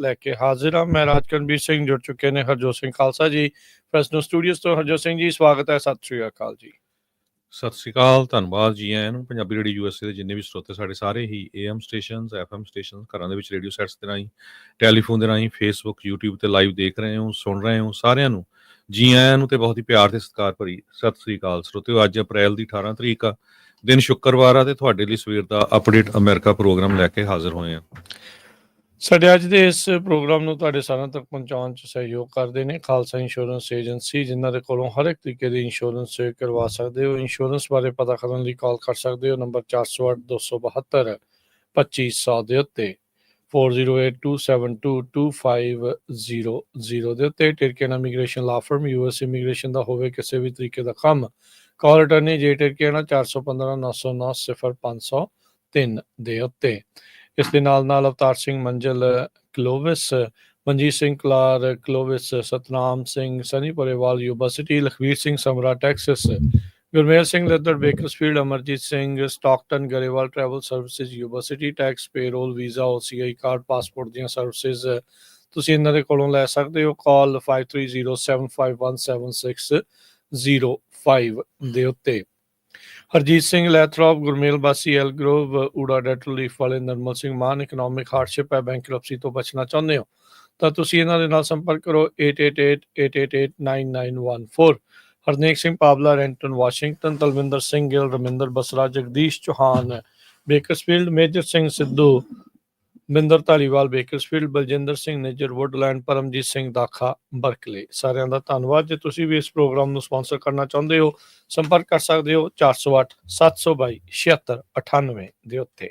ਲੈ ਕੇ ਹਾਜ਼ਰ ਹਾਂ। ਮੈਂ ਰਾਜਕਰਨਵੀਰ ਸਿੰਘ, ਜੁੜ ਚੁੱਕੇ ਨੇ ਹਰਜੋਤ ਸਿੰਘ ਖਾਲਸਾ ਜੀ ਫੈਸਨੋ ਸਟੂਡੀਓਜ਼ ਤੋਂ। ਹਰਜੋਤ ਸਿੰਘ ਜੀ, ਸਵਾਗਤ ਹੈ। ਸਤਿ ਸ਼੍ਰੀ ਅਕਾਲ ਜੀ। ਸਤਿ ਸ਼੍ਰੀ ਅਕਾਲ, ਧੰਨਵਾਦ ਜੀ ਆਇਆਂ ਨੂੰ। ਪੰਜਾਬੀ ਰੇਡੀਓ ਯੂਐਸਏ ਦੇ ਜਿੰਨੇ ਵੀ ਸਰੋਤੇ ਸਾਡੇ ਸਾਰੇ ਹੀ AM ਸਟੇਸ਼ਨਸ, FM ਸਟੇਸ਼ਨ, ਘਰਾਂ ਦੇ ਵਿੱਚ ਰੇਡੀਓ ਸੈਟਸ ਦੇ ਰਾਹੀਂ, ਟੈਲੀਫੋਨ ਦੇ ਰਾਹੀਂ, ਫੇਸਬੁੱਕ, YouTube ਤੇ ਲਾਈਵ ਦੇਖ ਰਹੇ ਹੋ, ਸੁਣ ਰਹੇ ਹੋ, ਸਾਰਿਆਂ ਨੂੰ ਜੀ ਆਇਆਂ ਨੂੰ ਤੇ ਬਹੁਤ ਹੀ ਪਿਆਰ ਤੇ ਸਤਿਕਾਰ ਭਰੀ ਸਤਿ ਸ਼੍ਰੀ ਅਕਾਲ ਸਰੋਤਿਓ। ਅੱਜ ਅਪ੍ਰੈਲ ਦੀ 18 ਤਰੀਕ ਆ, ਦਿਨ ਸ਼ੁੱਕਰਵਾਰ ਆ, ਤੇ ਤੁਹਾਡੇ ਲਈ ਸਵੇਰ ਦਾ ਅਪਡੇਟ ਅਮਰੀਕਾ ਪ੍ਰੋਗਰਾਮ ਲੈ ਕੇ ਹਾਜ਼ਰ ਹੋਏ ਆ। ਸਾਡੇ ਅੱਜ ਦੇ ਇਸ ਪ੍ਰੋਗਰਾਮ ਨੂੰ ਤੁਹਾਡੇ ਸਾਰਿਆਂ ਤੱਕ ਪਹੁੰਚਾਉਣ 'ਚ ਸਹਿਯੋਗ ਕਰਦੇ ਨੇ ਖਾਲਸਾ ਇੰਸ਼ੋਰੈਂਸ ਏਜੰਸੀ, ਜਿਨ੍ਹਾਂ ਦੇ ਕੋਲੋਂ ਹਰ ਇੱਕ ਤਰੀਕੇ ਦੀ ਇੰਸ਼ੋਰੈਂਸ ਕਰਵਾ ਸਕਦੇ ਹੋ। ਇੰਸ਼ੋਰੈਂਸ ਬਾਰੇ ਪਤਾ ਕਰਨ ਲਈ ਕਾਲ ਕਰ ਸਕਦੇ ਹੋ ਨੰਬਰ 408 272 2500 ਦੇ ਉੱਤੇ, 4082722500 ਦੇ ਉੱਤੇ। ਟਿਰਕੇਨ ਇਮੀਗ੍ਰੇਸ਼ਨ ਲਾ ਫਰਮ, US ਇਮੀਗ੍ਰੇਸ਼ਨ ਦਾ ਹੋਵੇ ਕਿਸੇ ਵੀ ਤਰੀਕੇ ਦਾ ਕੰਮ, ਕਾਲ ਅਟਰਨੀ ਜੇ ਟਿਰਕੇਨ 415 909 0503 ਦੇ ਉੱਤੇ। ਇਸ ਦੇ ਨਾਲ Avtar Singh Manzal Clovis, Manjit Singh Kalar Clovis, Satnam Singh Sunny Parewal Yuba City, Lakhvir Singh Samra Texas, Gurmel Singh Laddar Bakersfield, Amarjit Singh Stockton Grewal travel services Yuba City, tax payroll visa OCI card passport ਦੀਆਂ ਸਰਵਿਸਿਜ਼ ਤੁਸੀਂ ਇਹਨਾਂ ਦੇ ਕੋਲੋਂ ਲੈ ਸਕਦੇ ਹੋ। ਕਾਲ 5307517605 ਦੇ ਉੱਤੇ। ਹਰਜੀਤ ਸਿੰਘ ਲੈਥਰੋਪ, ਗੁਰਮੇਲ ਬਾਸੀ ਐਲਗਰੋਵ, ਊੜਾ ਡੈਟਲ ਲੀਫ ਵਾਲੇ, ਨਰਮਲ ਸਿੰਘ ਮਾਨ ਇਕਨੋਮਿਕ ਹਾਰਡਸ਼ਿਪ ਹੈ, ਬੈਂਕਰਪਸੀ ਤੋਂ ਬਚਣਾ ਚਾਹੁੰਦੇ ਹੋ ਤਾਂ ਤੁਸੀਂ ਇਹਨਾਂ ਦੇ ਨਾਲ ਸੰਪਰਕ ਕਰੋ 8888889914। Harnek Singh Pabla, Renton Washington, Talwinder Singh Gill, Raminder Basra, Jagdish Chauhan Bakersfield, Major Singh Sidhu, Binder Dhaliwal Bakersfield, Baljinder Singh Nijjar Woodland, Paramjit Singh Dakha Berkeley. ਸਾਰਿਆਂ ਦਾ ਧੰਨਵਾਦ। ਜੇ ਤੁਸੀਂ ਵੀ ਇਸ ਪ੍ਰੋਗਰਾਮ ਨੂੰ ਸਪਾਂਸਰ ਕਰਨਾ ਚਾਹੁੰਦੇ ਹੋ, ਸੰਪਰਕ ਕਰ ਸਕਦੇ ਹੋ 408 722 7698 ਦੇ ਉੱਤੇ।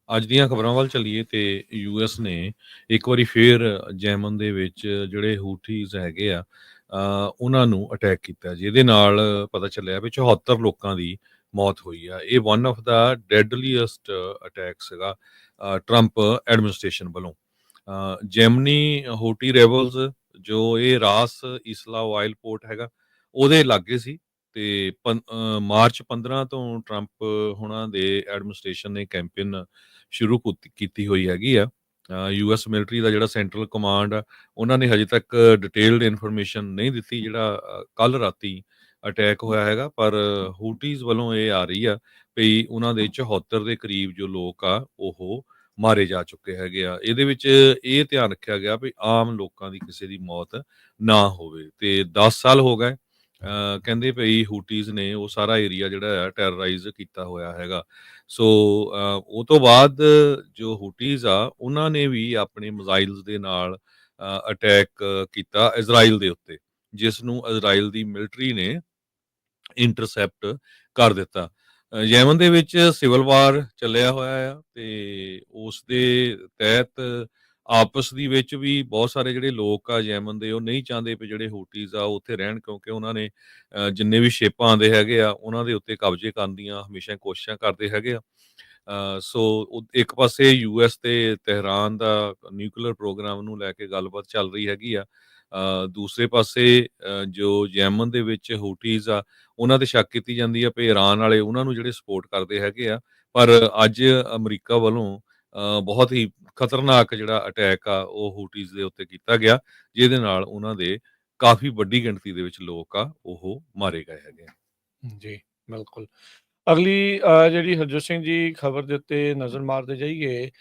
ਅੱਜ ਦੀਆਂ ਖਬਰਾਂ ਵੱਲ ਚੱਲੀਏ ਤੇ US ਨੇ ਇੱਕ ਵਾਰੀ ਫੇਰ ਯੈਮਨ ਦੇ ਵਿੱਚ ਜਿਹੜੇ ਹੂਥੀਜ਼ ਹੈਗੇ ਆ ਉਹਨਾਂ ਨੂੰ ਅਟੈਕ ਕੀਤਾ, ਜਿਹਦੇ ਨਾਲ ਪਤਾ ਚੱਲਿਆ ਵੀ 74 ਲੋਕਾਂ ਦੀ ਮੌਤ ਹੋਈ ਆ। ਇਹ ਵਨ ਆਫ ਦਾ ਡੈਡਲੀਐਸਟ ਅਟੈਕ ਸੀਗਾ ਟਰੰਪ ਐਡਮਿਨਿਸਟ੍ਰੇਸ਼ਨ ਵੱਲੋਂ। ਜੈਮਨੀ ਹੂਟੀ ਰੈਬਲਸ, ਜੋ ਇਹ ਰਾਸ ਇਸਲਾ ਆਇਲ ਪੋਰਟ ਹੈਗਾ, ਉਹਦੇ ਲਾਗੇ ਸੀ। ਤੇ ਮਾਰਚ 15 ਤੋਂ ਟਰੰਪ ਹੁਣਾਂ ਦੇ ਐਡਮਿਨਿਸਟ੍ਰੇਸ਼ਨ ਨੇ ਕੈਂਪੇਨ ਸ਼ੁਰੂ ਕੀਤੀ ਹੋਈ ਹੈਗੀ ਆ। US ਮਿਲਟਰੀ ਦਾ ਜਿਹੜਾ ਸੈਂਟਰਲ ਕਮਾਂਡ ਆ, ਉਹਨਾਂ ਨੇ ਹਜੇ ਤੱਕ ਡਿਟੇਲਡ ਇਨਫੋਰਮੇਸ਼ਨ ਨਹੀਂ ਦਿੱਤੀ ਜਿਹੜਾ ਕੱਲ ਰਾਤੀ ਅਟੈਕ ਹੋਇਆ ਹੈਗਾ, ਪਰ ਹੂਟੀਜ਼ ਵੱਲੋਂ ਇਹ ਆ ਰਹੀ ਆ ਵੀ ਉਹਨਾਂ ਦੇ 74 ਦੇ ਕਰੀਬ ਜੋ ਲੋਕ ਆ ਉਹ ਮਾਰੇ ਜਾ ਚੁੱਕੇ ਹੈਗੇ ਆ। ਇਹਦੇ ਵਿੱਚ ਇਹ ਧਿਆਨ ਰੱਖਿਆ ਗਿਆ ਵੀ ਆਮ ਲੋਕਾਂ ਦੀ ਕਿਸੇ ਦੀ ਮੌਤ ਨਾ ਹੋਵੇ। ਤੇ 10 ਸਾਲ ਹੋ ਗਏ ਕਹਿੰਦੇ ਪਈ ਹੂਟੀਜ਼ ਨੇ ਉਹ ਸਾਰਾ ਏਰੀਆ ਜਿਹੜਾ ਆ ਟੈਰਰਾਈਜ਼ ਕੀਤਾ ਹੋਇਆ ਹੈਗਾ। ਸੋ ਉਹ ਤੋਂ ਬਾਅਦ ਜੋ ਹੂਟੀਜ਼ ਆ ਉਹਨਾਂ ਨੇ ਵੀ ਆਪਣੇ ਮਿਜ਼ਾਈਲਸ ਦੇ ਨਾਲ ਅਟੈਕ ਕੀਤਾ ਇਜ਼ਰਾਈਲ ਦੇ ਉੱਤੇ, ਜਿਸ ਨੂੰ ਇਜ਼ਰਾਈਲ ਦੀ ਮਿਲਟਰੀ ਨੇ ਇੰਟਰਸੈਪਟ ਕਰ ਦਿੱਤਾ। ਯੈਮਨ ਦੇ ਵਿੱਚ ਸਿਵਲ ਵਾਰ ਚੱਲਿਆ ਹੋਇਆ ਆ ਤੇ ਉਸ ਦੇ ਤਹਿਤ ਆਪਸ ਦੀ ਵਿੱਚ ਵੀ ਬਹੁਤ ਸਾਰੇ ਜਿਹੜੇ ਲੋਕ ਆ ਯੈਮਨ ਦੇ, ਉਹ ਨਹੀਂ ਚਾਹੁੰਦੇ ਵੀ ਜਿਹੜੇ ਹੂਟੀਜ਼ ਆ ਉੱਥੇ ਰਹਿਣ, ਕਿਉਂਕਿ ਉਹਨਾਂ ਨੇ ਜਿੰਨੇ ਵੀ ਸ਼ਿਪ ਆਉਂਦੇ ਹੈਗੇ ਆ ਉਹਨਾਂ ਦੇ ਉੱਤੇ ਕਬਜ਼ੇ ਕਰਨ ਦੀਆਂ ਹਮੇਸ਼ਾ ਕੋਸ਼ਿਸ਼ਾਂ ਕਰਦੇ ਹੈਗੇ ਆ। ਸੋ ਇੱਕ ਪਾਸੇ US ਤੇ ਤਹਿਰਾਨ ਦਾ ਨਿਊਕਲੀਅਰ ਪ੍ਰੋਗਰਾਮ ਨੂੰ ਲੈ ਕੇ ਗੱਲਬਾਤ ਚੱਲ ਰਹੀ ਹੈਗੀ ਆ, ਦੂਸਰੇ ਪਾਸੇ ਜੋ ਯੈਮਨ ਦੇ ਵਿੱਚ ਹੂਟੀਜ਼ ਆ ਉਹਨਾਂ ਤੇ ਸ਼ੱਕ ਕੀਤੀ ਜਾਂਦੀ ਆ ਵੀ ਇਰਾਨ ਵਾਲੇ ਉਹਨਾਂ ਨੂੰ ਜਿਹੜੇ ਸਪੋਰਟ ਕਰਦੇ ਹੈਗੇ ਆ। ਪਰ ਅੱਜ ਅਮਰੀਕਾ ਵੱਲੋਂ ਬਹੁਤ ਹੀ ਖਤਰਨਾਕ ਜਿਹੜਾ ਅਟੈਕ ਆ ਉਹ ਹੂਟੀਜ਼ ਦੇ ਉੱਤੇ ਕੀਤਾ ਗਿਆ, ਜਿਹਦੇ ਨਾਲ ਉਹਨਾਂ ਦੇ ਕਾਫੀ ਵੱਡੀ ਗਿਣਤੀ ਦੇ ਵਿੱਚ ਲੋਕ ਆ ਉਹ ਮਾਰੇ ਗਏ ਹੈਗੇ ਆ। ਜੀ ਬਿਲਕੁਲ। ਅਗਲੀ ਜਿਹੜੀ ਹਰਜੋਤ ਸਿੰਘ ਜੀ ਖਬਰ ਦੇ ਉੱਤੇ ਨਜ਼ਰ ਮਾਰਦੇ ਜਾਈਏ,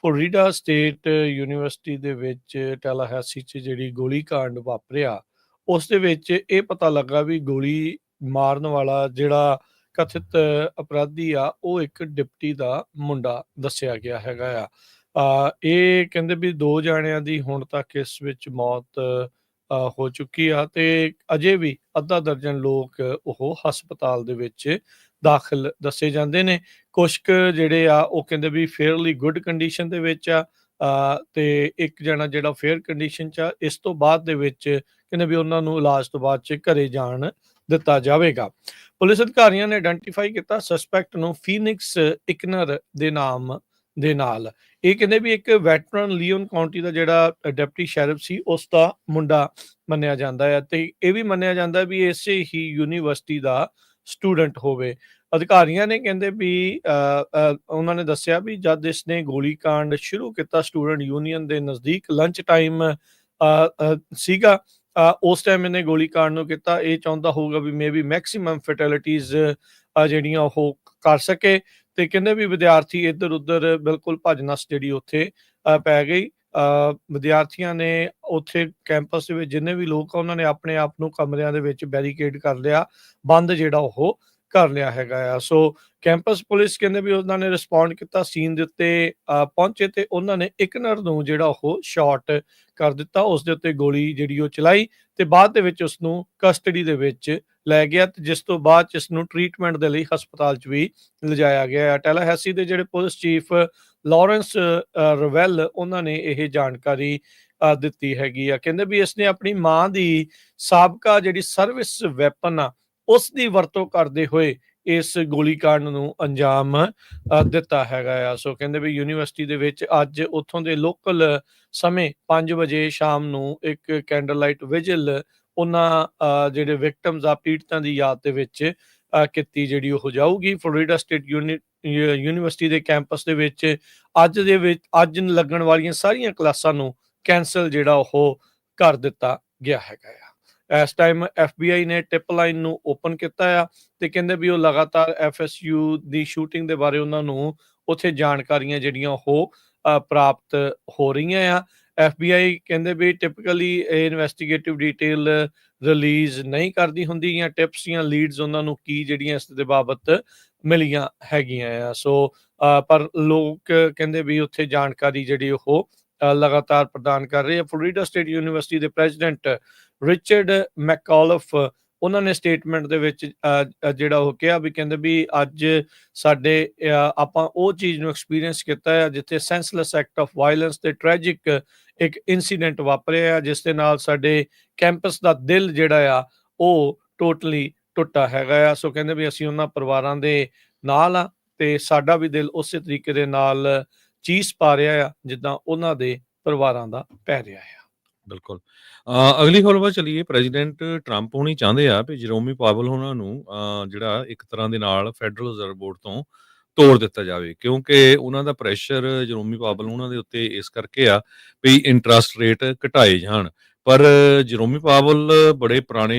ਫਲੋਰੀਡਾ ਸਟੇਟ ਯੂਨੀਵਰਸਿਟੀ ਦੇ ਵਿੱਚ ਟੈਲਾਹੈਸੀ 'ਚ ਜਿਹੜੀ ਗੋਲੀ ਕਾਂਡ ਵਾਪਰਿਆ, ਉਸ ਦੇ ਵਿੱਚ ਇਹ ਪਤਾ ਲੱਗਾ ਵੀ ਗੋਲੀ ਮਾਰਨ ਵਾਲਾ ਜਿਹੜਾ ਕਥਿਤ ਅਪਰਾਧੀ ਆ ਉਹ ਇੱਕ ਡਿਪਟੀ ਦਾ ਮੁੰਡਾ ਦੱਸਿਆ ਗਿਆ ਹੈਗਾ ਆ। ਇਹ ਕਹਿੰਦੇ ਵੀ 2 ਜਾਣਿਆਂ ਦੀ ਹੁਣ ਤੱਕ ਇਸ ਵਿੱਚ ਮੌਤ ਹੋ ਚੁੱਕੀ ਆ ਤੇ ਅਜੇ ਵੀ ਅੱਧਾ ਦਰਜਨ ਲੋਕ ਉਹ ਹਸਪਤਾਲ ਦੇ ਵਿੱਚ ਦਾਖਲ ਦੱਸੇ ਜਾਂਦੇ ਨੇ। ਕੁਛ ਕੁ ਜਿਹੜੇ ਆ ਉਹ ਕਹਿੰਦੇ ਵੀ ਫੇਅਰਲੀ ਗੁੱਡ ਕੰਡੀਸ਼ਨ ਦੇ ਵਿੱਚ ਆ ਤੇ ਇੱਕ ਜਣਾ ਜਿਹੜਾ ਫੇਅਰ ਕੰਡੀਸ਼ਨ 'ਚ ਆ। ਇਸ ਤੋਂ ਬਾਅਦ ਦੇ ਵਿੱਚ ਕਹਿੰਦੇ ਵੀ ਉਹਨਾਂ ਨੂੰ ਇਲਾਜ ਤੋਂ ਬਾਅਦ 'ਚ ਘਰੇ ਜਾਣ ਦਿੱਤਾ ਜਾਵੇਗਾ। ਪੁਲਿਸ ਅਧਿਕਾਰੀਆਂ ਨੇ ਆਇਡੈਂਟੀਫਾਈ ਕੀਤਾ ਸਸਪੈਕਟ ਨੂੰ ਫੀਨਿਕਸ ਇਕਨਰ ਦੇ ਨਾਮ ਦੇ ਨਾਲ। ਇਹ ਕਹਿੰਦੇ ਵੀ ਇੱਕ ਵੈਟਰਨ ਲੀਓਨ ਕਾਉਂਟੀ ਦਾ ਜਿਹੜਾ ਡਿਪਟੀ ਸ਼ੈਰਿਫ ਸੀ ਉਸ ਦਾ ਮੁੰਡਾ ਮੰਨਿਆ ਜਾਂਦਾ ਹੈ ਤੇ ਇਹ ਵੀ ਮੰਨਿਆ ਜਾਂਦਾ ਵੀ ਇਸੇ ਹੀ ਯੂਨੀਵਰਸਿਟੀ ਦਾ ਸਟੂਡੈਂਟ ਹੋਵੇ। ਅਧਿਕਾਰੀਆਂ ਨੇ ਕਹਿੰਦੇ ਵੀ ਉਹਨਾਂ ਨੇ ਦੱਸਿਆ ਵੀ ਜਦ ਇਸਨੇ ਗੋਲੀकांड ਸ਼ੁਰੂ ਕੀਤਾ ਸਟੂਡੈਂਟ ਯੂਨੀਅਨ ਦੇ ਨਜ਼ਦੀਕ ਲੰਚ ਟਾਈਮ ਸੀਗਾ, ਉਸ ਟਾਈਮ ਇਹਨੇ ਗੋਲੀकांड ਨੂੰ ਕੀਤਾ। ਇਹ ਚਾਹੁੰਦਾ ਹੋਊਗਾ ਵੀ ਮੇਬੀ ਮੈਕਸਿਮਮ ਫੈਟੈਲਿਟੀਜ਼ ਜਿਹੜੀਆਂ ਉਹ ਕਰ ਸਕੇ, ਤੇ ਕਹਿੰਦੇ ਵੀ ਵਿਦਿਆਰਥੀ ਇੱਧਰ ਉੱਧਰ ਬਿਲਕੁਲ ਭੱਜ ਨੱਸ ਜਿਹੜੀ ਉੱਥੇ ਪੈ ਗਈ। ਵਿਦਿਆਰਥੀਆਂ ਨੇ ਉੱਥੇ ਕੈਂਪਸ ਦੇ ਵਿੱਚ ਜਿੰਨੇ ਵੀ ਲੋਕ ਆ ਉਹਨਾਂ ਨੇ ਆਪਣੇ ਆਪ ਨੂੰ ਕਮਰਿਆਂ ਦੇ ਵਿੱਚ ਬੈਰੀਕੇਡ ਕਰ ਲਿਆ, ਬੰਦ ਜਿਹੜਾ ਉਹ ਕਰ ਲਿਆ ਹੈਗਾ ਆ। ਸੋ ਕੈਂਪਸ ਪੁਲਿਸ ਕਹਿੰਦੇ ਵੀ ਉਹਨਾਂ ਨੇ ਰਿਸਪੌਂਡ ਕੀਤਾ, ਸੀਨ ਦੇ ਉੱਤੇ ਪਹੁੰਚੇ ਤੇ ਉਹਨਾਂ ਨੇ ਇਕਨਰ ਨੂੰ ਜਿਹੜਾ ਉਹ ਸ਼ਾਟ ਕਰ ਦਿੱਤਾ, ਉਸ ਦੇ ਉੱਤੇ ਗੋਲੀ ਜਿਹੜੀ ਉਹ ਚਲਾਈ ਤੇ ਬਾਅਦ ਦੇ ਵਿੱਚ ਉਸ ਨੂੰ ਕਸਟਡੀ ਦੇ ਵਿੱਚ ਲੈ ਗਿਆ, ਤੇ ਜਿਸ ਤੋਂ ਬਾਅਦ ਇਸ ਨੂੰ ਟ੍ਰੀਟਮੈਂਟ ਦੇ ਲਈ ਹਸਪਤਾਲ 'ਚ ਵੀ ਲਿਜਾਇਆ ਗਿਆ। ਟੈਲਾਹੈਸੀ ਦੇ ਜਿਹੜੇ ਪੁਲਿਸ ਚੀਫ ਲਾਰੈਂਸ ਰਵੈਲ ਉਹਨਾਂ ਨੇ ਇਹ ਜਾਣਕਾਰੀ ਦਿੱਤੀ ਹੈਗੀ ਆ। ਕਹਿੰਦੇ ਵੀ ਇਸਨੇ ਆਪਣੀ ਮਾਂ ਦੀ ਸਾਬਕਾ ਜਿਹੜੀ ਸਰਵਿਸ ਵੈਪਨ ਆ ਉਸ ਦੀ ਵਰਤੋਂ ਕਰਦੇ ਹੋਏ ਇਸ ਗੋਲੀकांड ਨੂੰ ਅੰਜਾਮ ਦਿੱਤਾ ਹੈਗਾ ਆ। ਸੋ ਕਹਿੰਦੇ ਵੀ ਯੂਨੀਵਰਸਿਟੀ ਦੇ ਵਿੱਚ ਅੱਜ ਉੱਥੋਂ ਦੇ ਲੋਕਲ ਸਮੇਂ 5 ਵਜੇ ਸ਼ਾਮ ਨੂੰ ਇੱਕ ਕੈਂਡਲ ਲਾਈਟ ਵਿਜਿਲ ਉਹਨਾਂ ਜਿਹੜੇ ਵਿਕਟਮਸ ਆ, ਪੀੜਤਾਂ ਦੀ ਯਾਦ ਦੇ ਵਿੱਚ ਕੀਤੀ ਜਿਹੜੀ ਉਹ ਜਾਊਗੀ। ਫਲੋਰੀਡਾ ਸਟੇਟ ਯੂਨੀਵਰਸਿਟੀ ਦੇ ਕੈਂਪਸ ਦੇ ਵਿੱਚ ਅੱਜ ਲੱਗਣ ਵਾਲੀਆਂ ਸਾਰੀਆਂ ਕਲਾਸਾਂ ਨੂੰ ਕੈਂਸਲ ਜਿਹੜਾ ਉਹ ਕਰ ਦਿੱਤਾ ਗਿਆ ਹੈਗਾ ਆ। ਇਸ ਟਾਈਮ FBI ਨੇ ਟਿਪ ਲਾਈਨ ਨੂੰ ਓਪਨ ਕੀਤਾ ਆ ਤੇ ਕਹਿੰਦੇ ਵੀ ਉਹ ਲਗਾਤਾਰ FSU ਦੀ ਸ਼ੂਟਿੰਗ ਦੇ ਬਾਰੇ ਉਹਨਾਂ ਨੂੰ ਉੱਥੇ ਜਾਣਕਾਰੀਆਂ ਜਿਹੜੀਆਂ ਉਹ ਪ੍ਰਾਪਤ ਹੋ ਰਹੀਆਂ ਆ। FBI ਕਹਿੰਦੇ ਵੀ ਟਿਪਕਲੀ ਇਨਵੈਸਟੀਗੇਟਿਵ ਡਿਟੇਲ ਰਿਲੀਜ਼ ਨਹੀਂ ਕਰਦੀ ਹੁੰਦੀ, ਜਾਂ ਟਿਪਸ ਜਾਂ ਲੀਡਸ ਉਹਨਾਂ ਨੂੰ ਕੀ ਜਿਹੜੀਆਂ ਇਸ ਦੇ ਬਾਬਤ ਮਿਲੀਆਂ ਹੈਗੀਆਂ ਆ। ਸੋ ਪਰ ਲੋਕ ਕਹਿੰਦੇ ਵੀ ਉੱਥੇ ਜਾਣਕਾਰੀ ਜਿਹੜੀ ਉਹ ਲਗਾਤਾਰ ਪ੍ਰਦਾਨ ਕਰ ਰਹੇ ਆ। ਫਲੋਰੀਡਾ ਸਟੇਟ ਯੂਨੀਵਰਸਿਟੀ ਦੇ ਪ੍ਰੈਜ਼ੀਡੈਂਟ ਰਿਚਰਡ ਮੈਕਆਲਫ ਉਹਨਾਂ ਨੇ ਸਟੇਟਮੈਂਟ ਦੇ ਵਿੱਚ ਜਿਹੜਾ ਉਹ ਕਿਹਾ ਵੀ ਕਹਿੰਦੇ ਵੀ ਅੱਜ ਸਾਡੇ ਆਪਾਂ ਉਹ ਚੀਜ਼ ਨੂੰ ਐਕਸਪੀਰੀਅੰਸ ਕੀਤਾ ਹੈ ਜਿੱਥੇ ਸੈਂਸਲੈਸ ਐਕਟ ਆਫ ਵਾਇਲੈਂਸ ਤੇ ਟ੍ਰੈਜਿਕ ਇੱਕ ਇਨਸੀਡੈਂਟ ਵਾਪਰਿਆ, ਜਿਸ ਦੇ ਨਾਲ ਸਾਡੇ ਕੈਂਪਸ ਦਾ ਦਿਲ ਜਿਹੜਾ ਆ ਉਹ ਟੋਟਲੀ ਟੁੱਟਾ ਹੈਗਾ ਆ। ਸੋ ਕਹਿੰਦੇ ਵੀ ਅਸੀਂ ਉਹਨਾਂ ਪਰਿਵਾਰਾਂ ਦੇ ਨਾਲ ਆ ਤੇ ਸਾਡਾ ਵੀ ਦਿਲ ਉਸੇ ਤਰੀਕੇ ਦੇ ਨਾਲ ਚੀਸ ਪਾ ਰਿਹਾ ਆ ਜਿੱਦਾਂ ਉਹਨਾਂ ਦੇ ਪਰਿਵਾਰਾਂ ਦਾ ਪੈ ਰਿਹਾ ਆ। ਬਿਲਕੁਲ। ਅਗਲੀ ਖਬਰ ਵੱਲ ਚਲੀਏ। ਪ੍ਰੈਜ਼ੀਡੈਂਟ ਟਰੰਪ ਹੋਣੀ ਚਾਹੁੰਦੇ ਆ ਵੀ ਜਰੋਮੀ ਪਾਵਲ ਹੋਣਾ ਨੂੰ ਜਿਹੜਾ ਇੱਕ ਤਰ੍ਹਾਂ ਦੇ ਨਾਲ ਫੈਡਰਲ ਰਿਜ਼ਰਵ ਬੋਰਡ ਤੋਂ ਤੋੜ ਦਿੱਤਾ ਜਾਵੇ, ਕਿਉਂਕਿ ਉਹਨਾਂ ਦਾ ਪ੍ਰੈਸ਼ਰ ਜਰੋਮੀ ਪਾਵਲ ਉਹਨਾਂ ਦੇ ਉੱਤੇ ਇਸ ਕਰਕੇ ਆ ਵੀ ਇੰਟਰਸਟ ਰੇਟ ਘਟਾਏ ਜਾਣ। ਪਰ ਜਰੋਮੀ ਪਾਵਲ ਬੜੇ ਪੁਰਾਣੇ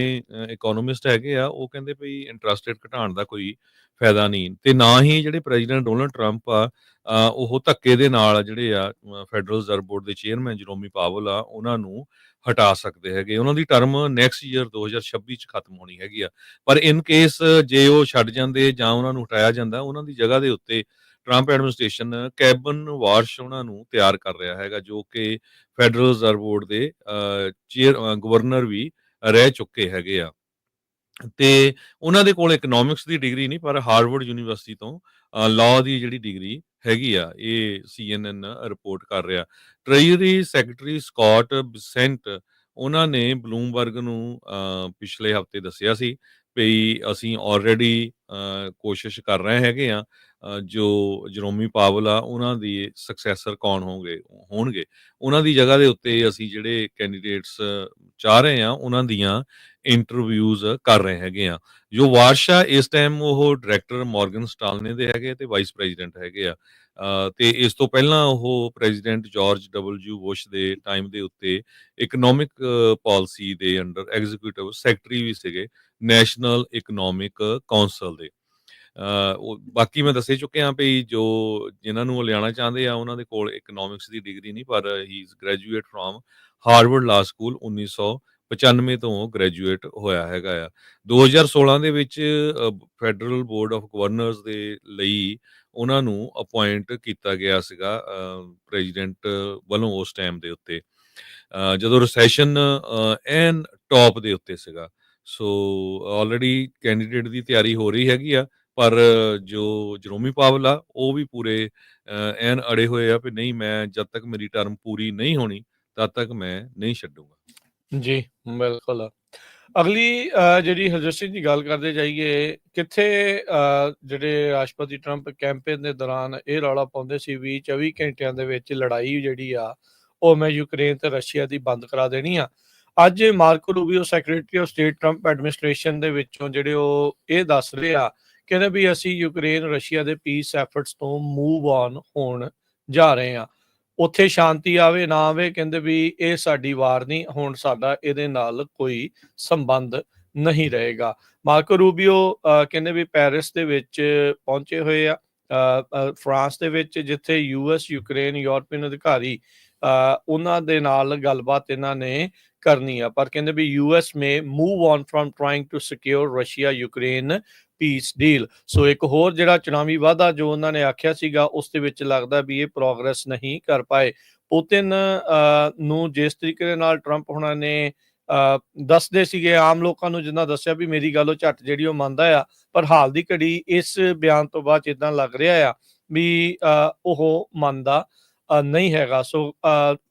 ਇਕੋਨੋਮਿਸਟ ਹੈਗੇ ਆ, ਉਹ ਕਹਿੰਦੇ ਵੀ ਇੰਟਰਸਟ ਰੇਟ ਘਟਾਉਣ ਦਾ ਕੋਈ ਫਾਇਦਾ ਨਹੀਂ, ਤੇ ਨਾ ਹੀ ਜਿਹੜੇ ਪ੍ਰੈਜ਼ੀਡੈਂਟ ਡੋਨਲਡ ਟਰੰਪ ਆ ਉਹ ਧੱਕੇ ਦੇ ਨਾਲ ਜਿਹੜੇ ਆ ਫੈਡਰਲ ਰਿਜ਼ਰਵ ਬੋਰਡ ਦੇ ਚੇਅਰਮੈਨ ਜਰੋਮੀ ਪਾਵਲ ਆ ਉਹਨਾਂ ਨੂੰ ਹਟਾ ਸਕਦੇ ਹੈਗੇ। ਉਹਨਾਂ ਦੀ ਟਰਮ ਨੈਕਸਟ ਈਅਰ 2026 ਚ ਖਤਮ ਹੋਣੀ ਹੈਗੀ ਆ। ਪਰ ਇਨ ਕੇਸ ਜੇ ਉਹ ਛੱਡ ਜਾਂਦੇ ਜਾਂ ਉਹਨਾਂ ਨੂੰ ਹਟਾਇਆ ਜਾਂਦਾ, ਉਹਨਾਂ ਦੀ ਜਗ੍ਹਾ ਦੇ ਉੱਤੇ ਟਰੰਪ ਐਡਮਿਨਿਸਟ੍ਰੇਸ਼ਨ ਕੈਬਨ ਵਾਰਸ਼ ਉਹਨਾਂ ਨੂੰ ਤਿਆਰ ਕਰ ਰਿਹਾ ਹੈਗਾ, ਜੋ ਕਿ ਫੈਡਰਲ ਰਿਜ਼ਰਵ ਬੋਰਡ ਦੇ ਗਵਰਨਰ ਵੀ ਰਹਿ ਚੁੱਕੇ ਹੈਗੇ ਆ। ਤੇ ਉਹਨਾਂ ਦੇ ਕੋਲ ਇਕਨੋਮਿਕਸ ਦੀ ਡਿਗਰੀ ਨਹੀਂ, ਪਰ ਹਾਰਵਰਡ ਯੂਨੀਵਰਸਿਟੀ ਤੋਂ ਲਾਅ ਦੀ ਜਿਹੜੀ ਡਿਗਰੀ ਹੈਗੀ ਆ, ਇਹ CNN ਰਿਪੋਰਟ ਕਰ ਰਿਹਾ। ਟ੍ਰੈਜਰੀ ਸੈਕਟਰੀ ਸਕਾਟ ਬਿਸੈਂਟ ਉਹਨਾਂ ਨੇ ਬਲੂਮਬਰਗ ਨੂੰ ਪਿਛਲੇ ਹਫ਼ਤੇ ਦੱਸਿਆ ਸੀ ਵੀ ਅਸੀਂ ਆਲਰੇਡੀ ਕੋਸ਼ਿਸ਼ ਕਰ ਰਹੇ ਹੈਗੇ ਆ ਜੋ ਜਰੋਮੀ ਪਾਵਲ ਆ ਉਹਨਾਂ ਦੀ ਸਕਸੈਸਰ ਕੌਣ ਹੋਣਗੇ ਉਹਨਾਂ ਦੀ ਜਗ੍ਹਾ ਦੇ ਉੱਤੇ ਅਸੀਂ ਜਿਹੜੇ ਕੈਂਡੀਡੇਟਸ ਚਾਹ ਰਹੇ ਆ ਉਹਨਾਂ ਦੀਆਂ ਇੰਟਰਵਿਊਜ਼ ਕਰ ਰਹੇ ਹੈਗੇ ਆ। ਜੋ ਵਾਰਸ਼ਾ ਇਸ ਟਾਈਮ ਉਹ ਡਾਇਰੈਕਟਰ ਮੋਰਗਨ ਸਟਾਲਨੇ ਦੇ ਹੈਗੇ ਤੇ ਵਾਈਸ ਪ੍ਰੈਜ਼ੀਡੈਂਟ ਹੈਗੇ ਆ। ਤੇ ਇਸ ਤੋਂ ਪਹਿਲਾਂ ਉਹ ਪ੍ਰੈਜ਼ੀਡੈਂਟ ਜਾਰਜ W ਬੁਸ਼ ਦੇ ਟਾਈਮ ਦੇ ਉੱਤੇ ਇਕਨੋਮਿਕ ਪਾਲਿਸੀ ਦੇ ਅੰਡਰ ਐਗਜ਼ੀਕਿਊਟਿਵ ਸੈਕਟਰੀ ਵੀ ਸੀਗੇ ਨੈਸ਼ਨਲ ਇਕਨੋਮਿਕ ਕੌਂਸਲ ਦੇ। ਬਾਕੀ ਮੈਂ ਦੱਸੇ ਚੁੱਕਿਆ ਵੀ ਜੋ ਜਿਨ੍ਹਾਂ ਨੂੰ ਉਹ ਲਿਆਉਣਾ ਚਾਹੁੰਦੇ ਆ ਉਹਨਾਂ ਦੇ ਕੋਲ ਇਕਨੋਮਿਕਸ ਦੀ ਡਿਗਰੀ ਨਹੀਂ, ਪਰ ਹੀ ਇਜ਼ ਗ੍ਰੈਜੂਏਟ ਫਰੋਮ ਹਾਰਵਰਡ ਲਾ ਸਕੂਲ 1995 ਤੋਂ ਗ੍ਰੈਜੂਏਟ ਹੋਇਆ ਹੈਗਾ ਆ। 2016 ਦੇ ਵਿੱਚ ਫੈਡਰਲ ਬੋਰਡ ਆਫ ਗਵਰਨਰਸ ਦੇ ਲਈ ਉਹਨਾਂ ਨੂੰ ਅਪੁਆਇੰਟ ਕੀਤਾ ਗਿਆ ਸੀਗਾ ਪ੍ਰੈਜ਼ੀਡੈਂਟ ਵੱਲੋਂ ਉਸ ਟਾਈਮ ਦੇ ਉੱਤੇ, ਜਦੋਂ ਰਿਸੈਸ਼ਨ ਐਨ ਟੌਪ ਦੇ ਉੱਤੇ ਸੀਗਾ। ਸੋ ਆਲਰੇਡੀ ਕੈਂਡੀਡੇਟ ਦੀ ਤਿਆਰੀ ਹੋ ਰਹੀ ਹੈਗੀ ਆ, ਪਰ ਜੋ ਜਰੋਮੀ ਪਾਵਲ ਆ ਉਹ ਵੀ ਪੂਰੇ ਐਨ ਅੜੇ ਹੋਏ ਆ ਵੀ ਨਹੀਂ, ਮੈਂ ਜਦ ਤੱਕ ਮੇਰੀ ਟਰਮ ਪੂਰੀ ਨਹੀਂ ਹੋਣੀ ਤਦ ਤੱਕ ਮੈਂ ਨਹੀਂ ਛੱਡੂਗਾ। ਜੀ ਬਿਲਕੁਲ। ਅਗਲੀ ਜਿਹੜੀ ਹਰਜੋਤ ਸਿੰਘ ਦੀ ਗੱਲ ਕਰਦੇ ਜਾਈਏ, ਕਿੱਥੇ ਜਿਹੜੇ ਰਾਸ਼ਟਰਪਤੀ ਟਰੰਪ ਕੈਂਪੇਨ ਦੇ ਦੌਰਾਨ ਇਹ ਰੌਲਾ ਪਾਉਂਦੇ ਸੀ ਵੀ 24 ਘੰਟਿਆਂ ਦੇ ਵਿੱਚ ਲੜਾਈ ਜਿਹੜੀ ਆ ਉਹ ਮੈਂ ਯੂਕਰੇਨ ਤੇ ਰਸ਼ੀਆ ਦੀ ਬੰਦ ਕਰਾ ਦੇਣੀ ਆ। ਅੱਜ Marco Rubio secretary of state Trump administration ਦੇ ਵਿੱਚੋਂ ਜਿਹੜੇ ਉਹ ਇਹ ਦੱਸ ਰਹੇ ਆ, ਕਹਿੰਦੇ ਵੀ ਅਸੀਂ ਯੂਕਰੇਨ ਰਸ਼ੀਆ ਦੇ ਪੀਸ ਐਫਰਟਸ ਤੋਂ ਮੂਵ ਔਨ ਹੋਣ ਜਾ ਰਹੇ ਆ। ਉੱਥੇ ਸ਼ਾਂਤੀ ਆਵੇ ਨਾ ਆਵੇ, ਕਹਿੰਦੇ ਵੀ ਇਹ ਸਾਡੀ ਵਾਰ ਨਹੀਂ, ਹੁਣ ਸਾਡਾ ਇਹਦੇ ਨਾਲ ਕੋਈ ਸੰਬੰਧ ਨਹੀਂ ਰਹੇਗਾ। ਮਾਰਕੋ ਰੂਬੀਓ ਕਹਿੰਦੇ ਵੀ ਪੈਰਿਸ ਦੇ ਵਿੱਚ ਪਹੁੰਚੇ ਹੋਏ ਆ, ਫਰਾਂਸ ਦੇ ਵਿੱਚ, ਜਿੱਥੇ ਯੂਐਸ ਯੂਕਰੇਨ ਯੂਰਪੀਅਨ ਅਧਿਕਾਰੀ ਉਹਨਾਂ ਦੇ ਨਾਲ ਗੱਲਬਾਤ ਇਹਨਾਂ ਨੇ ਕਰਨੀ ਆ। ਪਰ ਕਹਿੰਦੇ ਵੀ US may move on from trying to secure Russia Ukraine peace deal. So ਇੱਕ ਹੋਰ ਜਿਹੜਾ ਚੁਣਾਵੀ ਵਾਅਦਾ ਜੋ ਉਹਨਾਂ ਨੇ ਆਖਿਆ ਸੀਗਾ, ਉਸ ਦੇ ਵਿੱਚ ਲੱਗਦਾ ਵੀ ਇਹ ਪ੍ਰੋਗਰੈਸ ਨਹੀਂ ਕਰ ਪਾਏ। ਪੁਤਿਨ ਨੂੰ ਜਿਸ ਤਰੀਕੇ ਦੇ ਨਾਲ ਟਰੰਪ ਹੁਣਾਂ ਨੇ ਦੱਸਦੇ ਸੀਗੇ ਆਮ ਲੋਕਾਂ ਨੂੰ, ਜਿੱਦਾਂ ਦੱਸਿਆ ਵੀ ਮੇਰੀ ਗੱਲ ਉਹ ਝੱਟ ਜਿਹੜੀ ਉਹ ਮੰਨਦਾ ਆ, ਪਰ ਹਾਲ ਦੀ ਘੜੀ ਇਸ ਬਿਆਨ ਤੋਂ ਬਾਅਦ ਇਦਾਂ ਲੱਗ ਰਿਹਾ ਆ ਵੀ ਉਹ ਮੰਨਦਾ ਨਹੀਂ ਹੈਗਾ। ਸੋ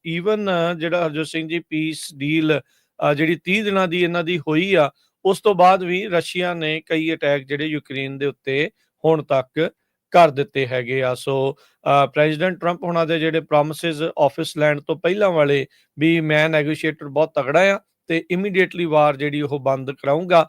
ਈਵਨ ਜਿਹੜਾ ਹਰਜੋਤ ਸਿੰਘ ਜੀ ਪੀਸ ਡੀਲ ਜਿਹੜੀ 30 ਦਿਨਾਂ ਦੀ ਇਹਨਾਂ ਦੀ ਹੋਈ ਆ, ਉਸ ਤੋਂ ਬਾਅਦ ਵੀ ਰਸ਼ੀਆ ਨੇ ਕਈ ਅਟੈਕ ਜਿਹੜੇ ਯੂਕਰੇਨ ਦੇ ਉੱਤੇ ਹੁਣ ਤੱਕ ਕਰ ਦਿੱਤੇ ਹੈਗੇ ਆ। ਸੋ ਪ੍ਰੈਜ਼ੀਡੈਂਟ ਟਰੰਪ ਹੁਣਾਂ ਦੇ ਜਿਹੜੇ ਪ੍ਰੋਮਿਸਿਸ ਆਫਿਸ ਲੈਣ ਤੋਂ ਪਹਿਲਾਂ ਵਾਲੇ ਵੀ ਮੈਂ ਨੈਗੋਸ਼ੀਏਟਰ ਬਹੁਤ ਤਗੜਾ ਆ ਤੇ ਇਮੀਡੀਏਟਲੀ ਵਾਰ ਜਿਹੜੀ ਉਹ ਬੰਦ ਕਰਾਊਂਗਾ,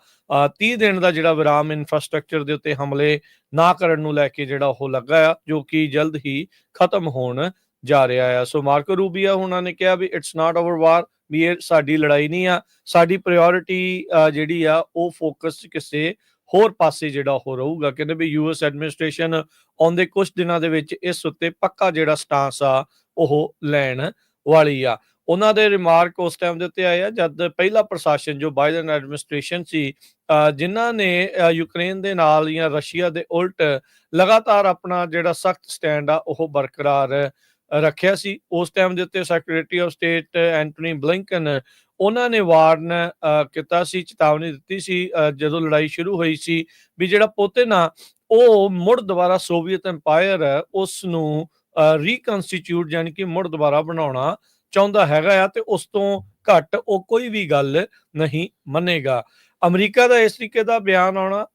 30 ਦਿਨ ਦਾ ਜਿਹੜਾ ਵਿਰਾਮ ਇਨਫਰਾਸਟ੍ਰਕਚਰ ਦੇ ਉੱਤੇ ਹਮਲੇ ਨਾ ਕਰਨ ਨੂੰ ਲੈ ਕੇ ਜਿਹੜਾ ਉਹ ਲੱਗਾ ਆ, ਜੋ ਕਿ ਜਲਦ ਹੀ ਖਤਮ ਹੋਣ ਜਾ ਰਿਹਾ ਆ। ਸੋ ਮਾਰਕੋ ਰੂਬੀਆ ਉਹਨਾਂ ਨੇ ਕਿਹਾ ਵੀ ਇਟਸ ਨਾਟ ਆਵਰ ਵਾਰ, ਵੀ ਇਹ ਸਾਡੀ ਲੜਾਈ ਨਹੀਂ ਆ, ਸਾਡੀ ਪ੍ਰਾਇੋਰਟੀ ਜਿਹੜੀ ਆ ਉਹ ਫੋਕਸ ਕਿਸੇ ਹੋਰ ਪਾਸੇ ਜਿਹੜਾ ਉਹ ਰਹੂਗਾ। ਕਹਿੰਦੇ ਵੀ ਯੂਐਸ ਐਡਮਿਨਿਸਟ੍ਰੇਸ਼ਨ ਆਉਂਦੇ ਕੁਝ ਦਿਨਾਂ ਦੇ ਵਿੱਚ ਇਸ ਉੱਤੇ ਪੱਕਾ ਜਿਹੜਾ ਸਟਾਂਸ ਆ ਉਹ ਲੈਣ ਵਾਲੀ ਆ। ਉਹਨਾਂ ਦੇ ਰਿਮਾਰਕ ਉਸ ਟਾਈਮ ਦੇ ਉੱਤੇ ਆਏ ਆ ਜਦ ਪਹਿਲਾ ਪ੍ਰਸ਼ਾਸਨ ਜੋ ਬਾਈਡਨ ਐਡਮਿਨਿਸਟ੍ਰੇਸ਼ਨ ਸੀ, ਜਿਨ੍ਹਾਂ ਨੇ ਯੂਕਰੇਨ ਦੇ ਨਾਲ ਜਾਂ ਰਸ਼ੀਆ ਦੇ ਉਲਟ ਲਗਾਤਾਰ ਆਪਣਾ ਜਿਹੜਾ ਸਖਤ ਸਟੈਂਡ ਆ ਉਹ ਬਰਕਰਾਰ ਰੱਖਿਆ ਸੀ। ਉਸ ਟਾਈਮ ਦੇ ਉੱਤੇ secretary of state Antony Blinken ਉਹਨਾਂ ਨੇ ਵਾਰਨ ਕੀਤਾ ਸੀ, ਚੇਤਾਵਨੀ ਦਿੱਤੀ ਸੀ ਜਦੋਂ ਲੜਾਈ ਸ਼ੁਰੂ ਹੋਈ ਸੀ, ਵੀ ਜਿਹੜਾ ਪੁਤਿਨ ਆ ਉਹ ਮੁੜ ਦੁਬਾਰਾ ਸੋਵੀਅਤ ਐਮਪਾਇਰ ਉਸ ਨੂੰ ਰੀਕਨਸਟੀਟਿਊਟ ਯਾਨੀ ਕਿ ਮੁੜ ਦੁਬਾਰਾ ਬਣਾਉਣਾ ਚਾਹੁੰਦਾ ਹੈਗਾ ਆ, ਤੇ ਉਸ ਤੋਂ ਘੱਟ ਉਹ ਕੋਈ ਵੀ ਗੱਲ ਨਹੀਂ ਮੰਨੇਗਾ। ਅਮਰੀਕਾ ਦਾ ਇਸ ਤਰੀਕੇ ਦਾ ਬਿਆਨ ਆਉਣਾ,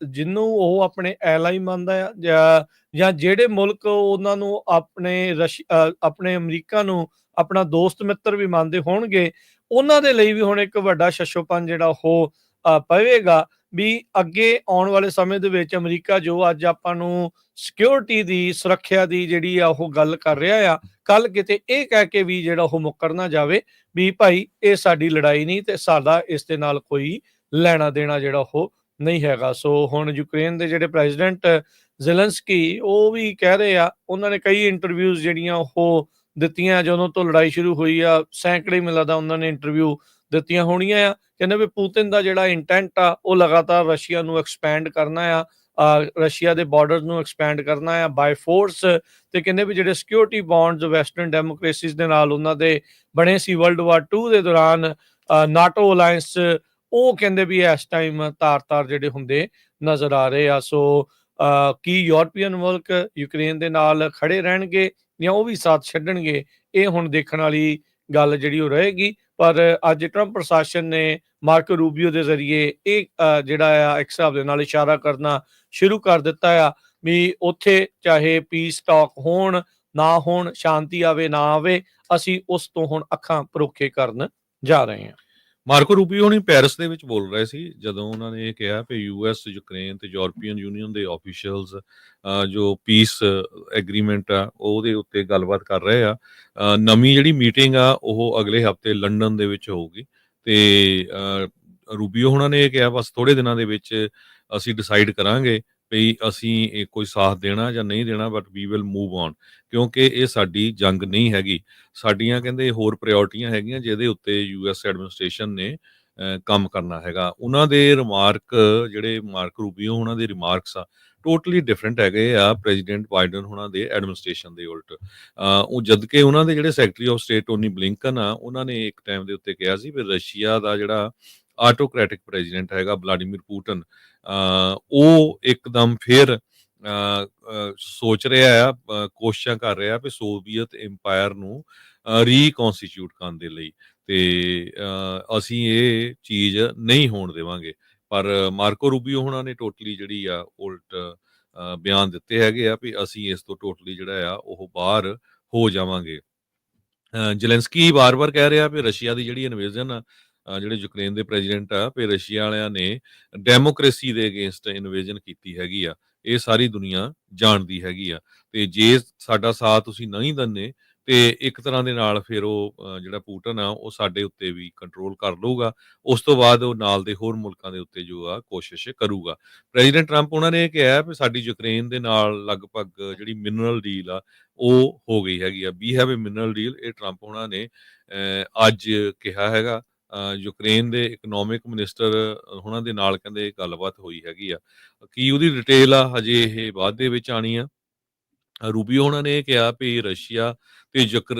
ਜਿਹਨੂੰ ਉਹ ਆਪਣੇ ਐਲਾਈ ਮੰਨਦਾ ਆ ਜਾਂ ਜਿਹੜੇ ਮੁਲਕ ਉਹਨਾਂ ਨੂੰ ਆਪਣੇ ਅਮਰੀਕਾ ਨੂੰ ਆਪਣਾ ਦੋਸਤ ਮਿੱਤਰ ਵੀ ਮੰਨਦੇ ਹੋਣਗੇ, ਉਹਨਾਂ ਦੇ ਲਈ ਵੀ ਹੁਣ ਇੱਕ ਵੱਡਾ ਸ਼ਸ਼ੋਪਨ ਜਿਹੜਾ ਉਹ ਪਵੇਗਾ ਵੀ ਅੱਗੇ ਆਉਣ ਵਾਲੇ ਸਮੇਂ ਦੇ ਵਿੱਚ ਅਮਰੀਕਾ ਜੋ ਅੱਜ ਆਪਾਂ ਨੂੰ ਸਿਕਿਉਰਿਟੀ ਦੀ ਸੁਰੱਖਿਆ ਦੀ ਜਿਹੜੀ ਆ ਉਹ ਗੱਲ ਕਰ ਰਿਹਾ ਆ, ਕੱਲ ਕਿਤੇ ਇਹ ਕਹਿ ਕੇ ਵੀ ਜਿਹੜਾ ਉਹ ਮੁੱਕਰ ਨਾ ਜਾਵੇ ਵੀ ਭਾਈ ਇਹ ਸਾਡੀ ਲੜਾਈ ਨਹੀਂ ਤੇ ਸਾਡਾ ਇਸ ਦੇ ਨਾਲ ਕੋਈ ਲੈਣਾ ਦੇਣਾ ਜਿਹੜਾ ਉਹ ਨਹੀਂ ਹੈਗਾ। ਸੋ ਹੁਣ ਯੂਕਰੇਨ ਦੇ ਜਿਹੜੇ ਪ੍ਰੈਜ਼ੀਡੈਂਟ ਜ਼ੈਲੈਂਸਕੀ ਉਹ ਵੀ ਕਹਿ ਰਹੇ ਆ, ਉਹਨਾਂ ਨੇ ਕਈ ਇੰਟਰਵਿਊਜ਼ ਜਿਹੜੀਆਂ ਉਹ ਦਿੱਤੀਆਂ ਜਦੋਂ ਤੋਂ ਲੜਾਈ ਸ਼ੁਰੂ ਹੋਈ ਆ, ਸੈਂਕੜੇ ਮੈਨੂੰ ਲੱਗਦਾ ਉਹਨਾਂ ਨੇ ਇੰਟਰਵਿਊ ਦਿੱਤੀਆਂ ਹੋਣੀਆਂ ਆ। ਕਹਿੰਦੇ ਵੀ ਪੁਤਿਨ ਦਾ ਜਿਹੜਾ ਇੰਟੈਂਟ ਆ ਉਹ ਲਗਾਤਾਰ ਰਸ਼ੀਆ ਨੂੰ ਐਕਸਪੈਂਡ ਕਰਨਾ ਆ, ਰਸ਼ੀਆ ਦੇ ਬਾਰਡਰ ਨੂੰ ਐਕਸਪੈਂਡ ਕਰਨਾ ਆ ਬਾਈ ਫੋਰਸ, ਤੇ ਕਹਿੰਦੇ ਵੀ ਜਿਹੜੇ ਸਿਕਿਉਰਿਟੀ ਬੌਂਡਸ ਵੈਸਟਰਨ ਡੈਮੋਕ੍ਰੇਸੀਜ਼ ਦੇ ਨਾਲ ਉਹਨਾਂ ਦੇ ਬਣੇ ਸੀ ਵਰਲਡ ਵਾਰ 2 ਦੇ ਦੌਰਾਨ ਨਾਟੋ ਅਲਾਇੰਸ, ਉਹ ਕਹਿੰਦੇ ਵੀ ਇਸ ਟਾਈਮ ਤਾਰ-ਤਾਰ ਜਿਹੜੇ ਹੁੰਦੇ ਨਜ਼ਰ ਆ ਰਹੇ ਆ। ਸੋ ਕੀ ਯੂਰਪੀਅਨ ਮੁਲਕ ਯੂਕਰੇਨ ਦੇ ਨਾਲ ਖੜੇ ਰਹਿਣਗੇ ਜਾਂ ਉਹ ਵੀ ਸਾਥ ਛੱਡਣਗੇ, ਇਹ ਹੁਣ ਦੇਖਣ ਵਾਲੀ ਗੱਲ ਜਿਹੜੀ ਉਹ ਰਹੇਗੀ। ਪਰ ਅੱਜ ਟਰੰਪ ਪ੍ਰਸ਼ਾਸਨ ਨੇ ਮਾਰਕੋ ਰੂਬੀਓ ਦੇ ਜ਼ਰੀਏ ਇਹ ਜਿਹੜਾ ਆ ਇੱਕ ਹਿਸਾਬ ਦੇ ਨਾਲ ਇਸ਼ਾਰਾ ਕਰਨਾ ਸ਼ੁਰੂ ਕਰ ਦਿੱਤਾ ਆ ਵੀ ਉੱਥੇ ਚਾਹੇ ਪੀਸ ਟਾਕ ਹੋਣ ਨਾ ਹੋਣ, ਸ਼ਾਂਤੀ ਆਵੇ ਨਾ ਆਵੇ, ਅਸੀਂ ਉਸ ਤੋਂ ਹੁਣ ਅੱਖਾਂ ਪਰੋਖੇ ਕਰਨ ਜਾ ਰਹੇ ਹਾਂ। ਮਾਰਕੋ ਰੂਬੀਓ ਹੁਣੀ ਪੈਰਿਸ ਦੇ ਵਿੱਚ ਬੋਲ ਰਹੇ ਸੀ ਜਦੋਂ ਉਹਨਾਂ ਨੇ ਇਹ ਕਿਹਾ ਕਿ ਯੂਐਸ, ਯੂਕਰੇਨ ਤੇ ਯੂਰਪੀਅਨ ਯੂਨੀਅਨ ਦੇ ਆਫੀਸ਼ੀਅਲਸ ਜੋ ਪੀਸ ਐਗਰੀਮੈਂਟ ਆ ਉਹਦੇ ਉੱਤੇ ਗੱਲਬਾਤ ਕਰ ਰਹੇ ਆ। ਨਵੀਂ ਜਿਹੜੀ ਮੀਟਿੰਗ ਆ ਉਹ ਅਗਲੇ ਹਫਤੇ ਲੰਡਨ ਦੇ ਵਿੱਚ ਹੋਊਗੀ ਤੇ ਰੂਬੀਓ ਹੁਣਾਂ ਨੇ ਇਹ ਕਿਹਾ ਬਸ ਥੋੜੇ ਦਿਨਾਂ ਦੇ ਵਿੱਚ ਅਸੀਂ ਡਿਸਾਈਡ ਕਰਾਂਗੇ ਵੀ ਅਸੀਂ ਕੋਈ ਸਾਥ ਦੇਣਾ ਜਾਂ ਨਹੀਂ ਦੇਣਾ, but we will move on, ਕਿਉਂਕਿ ਇਹ ਸਾਡੀ ਜੰਗ ਨਹੀਂ ਹੈਗੀ, ਸਾਡੀਆਂ ਕਹਿੰਦੇ ਹੋਰ ਪ੍ਰਾਇੋਰਟੀਆਂ ਹੈਗੀਆਂ ਜਿਹਦੇ ਉੱਤੇ ਯੂਐਸ ਐਡਮਿਨਿਸਟ੍ਰੇਸ਼ਨ ਨੇ ਕੰਮ ਕਰਨਾ ਹੈਗਾ। ਉਹਨਾਂ ਦੇ ਰਿਮਾਰਕ ਜਿਹੜੇ ਮਾਰਕ ਰੂਬੀਓ ਉਹਨਾਂ ਦੇ ਰਿਮਾਰਕਸ ਆ ਟੋਟਲੀ ਡਿਫਰੈਂਟ ਹੈਗੇ ਆ ਪ੍ਰੈਜ਼ੀਡੈਂਟ ਬਾਈਡਨ ਉਹਨਾਂ ਦੇ ਐਡਮਿਨਿਸਟ੍ਰੇਸ਼ਨ ਦੇ ਉਲਟ। ਉਹ ਜਦ ਕਿ ਉਹਨਾਂ ਦੇ ਜਿਹੜੇ secretary of state Tony Blinken ਆ, ਉਹਨਾਂ ਨੇ ਇੱਕ ਟਾਈਮ ਦੇ ਉੱਤੇ ਕਿਹਾ ਸੀ ਵੀ ਰਸ਼ੀਆ ਦਾ ਜਿਹੜਾ ਆਟੋਕ੍ਰੈਟਿਕ ਪ੍ਰੈਜ਼ੀਡੈਂਟ ਹੈਗਾ ਵਲਾਡੀਮੀਰ ਪੁਟਿਨ, ਉਹ ਇੱਕਦਮ ਫਿਰ ਸੋਚ ਰਿਹਾ ਆ, ਕੋਸ਼ਿਸ਼ਾਂ ਕਰ ਰਿਹਾ ਵੀ ਸੋਵੀਅਤ ਇੰਪਾਇਰ ਨੂੰ ਰੀਕਨਸਟੀਟਿਊਟ ਕਰਨ ਦੇ ਲਈ, ਤੇ ਅਸੀਂ ਇਹ ਚੀਜ਼ ਨਹੀਂ ਹੋਣ ਦੇਵਾਂਗੇ। ਪਰ ਮਾਰਕੋ ਰੂਬੀਓ ਹੁਣਾਂ ਨੇ ਟੋਟਲੀ ਜਿਹੜੀ ਆ ਉਲਟ ਬਿਆਨ ਦਿੱਤੇ ਹੈਗੇ ਆ ਵੀ ਅਸੀਂ ਇਸ ਤੋਂ ਟੋਟਲੀ ਜਿਹੜਾ ਆ ਉਹ ਬਾਹਰ ਹੋ ਜਾਵਾਂਗੇ। ਜ਼ੇਲੈਂਸਕੀ ਵਾਰ-ਵਾਰ ਕਹਿ ਰਿਹਾ ਵੀ ਰਸ਼ੀਆ ਦੀ ਜਿਹੜੀ ਇਨਵੇਜ਼ਨ ਆ, ਜਿਹੜੇ ਯੂਕਰੇਨ ਦੇ ਪ੍ਰੈਜ਼ੀਡੈਂਟ ਆ, ਵੀ ਰਸ਼ੀਆ ਵਾਲਿਆਂ ਨੇ ਡੈਮੋਕ੍ਰੇਸੀ ਦੇ ਅਗੇਂਸਟ ਇਨਵੇਜ਼ਨ ਕੀਤੀ ਹੈਗੀ ਆ। ਇਹ ਸਾਰੀ ਦੁਨੀਆ ਜਾਣਦੀ ਹੈਗੀ ਆ, ਤੇ ਜੇ ਸਾਡਾ ਸਾਥ ਤੁਸੀਂ ਨਹੀਂ ਦਿੰਦੇ, ਤੇ ਇੱਕ ਤਰ੍ਹਾਂ ਦੇ ਨਾਲ ਫਿਰ ਉਹ ਜਿਹੜਾ ਪੂਟਨ ਆ, ਉਹ ਸਾਡੇ ਉੱਤੇ ਵੀ ਕੰਟਰੋਲ ਕਰ ਲਊਗਾ। ਉਸ ਤੋਂ ਬਾਅਦ ਉਹ ਨਾਲ ਦੇ ਹੋਰ ਮੁਲਕਾਂ ਦੇ ਉੱਤੇ ਜੋ ਆ ਕੋਸ਼ਿਸ਼ ਕਰੂਗਾ। ਪ੍ਰੈਜ਼ੀਡੈਂਟ ਟਰੰਪ ਉਹਨਾਂ ਨੇ ਇਹ ਕਿਹਾ ਵੀ ਸਾਡੀ ਯੂਕਰੇਨ ਦੇ ਨਾਲ ਲਗਭਗ ਜਿਹੜੀ ਮਿਨਰਲ ਡੀਲ ਆ, ਉਹ ਹੋ ਗਈ ਹੈਗੀ ਆ। We have a mineral deal, ਇਹ ਟਰੰਪ ਉਹਨਾਂ ਨੇ ਅੱਜ ਕਿਹਾ ਹੈਗਾ। ਯੂਕਰੇਨ ਦੇ ਇਕਨੋਮਿਕ ਮਿਨਿਸਟਰ ਉਹਨਾਂ ਦੇ ਨਾਲ ਕਹਿੰਦੇ ਗੱਲਬਾਤ ਹੋਈ ਹੈਗੀ ਆ। ਕੀ ਉਹਦੀ ਡਿਟੇਲ ਆ, ਹਜੇ ਇਹ ਬਾਅਦ ਦੇ ਵਿੱਚ ਆਣੀ ਆ। ਰੂਬੀਓ ਉਹਨਾਂ ਨੇ ਇਹ ਕਿਹਾ ਵੀ ਰਸ਼ੀਆ ਤੇ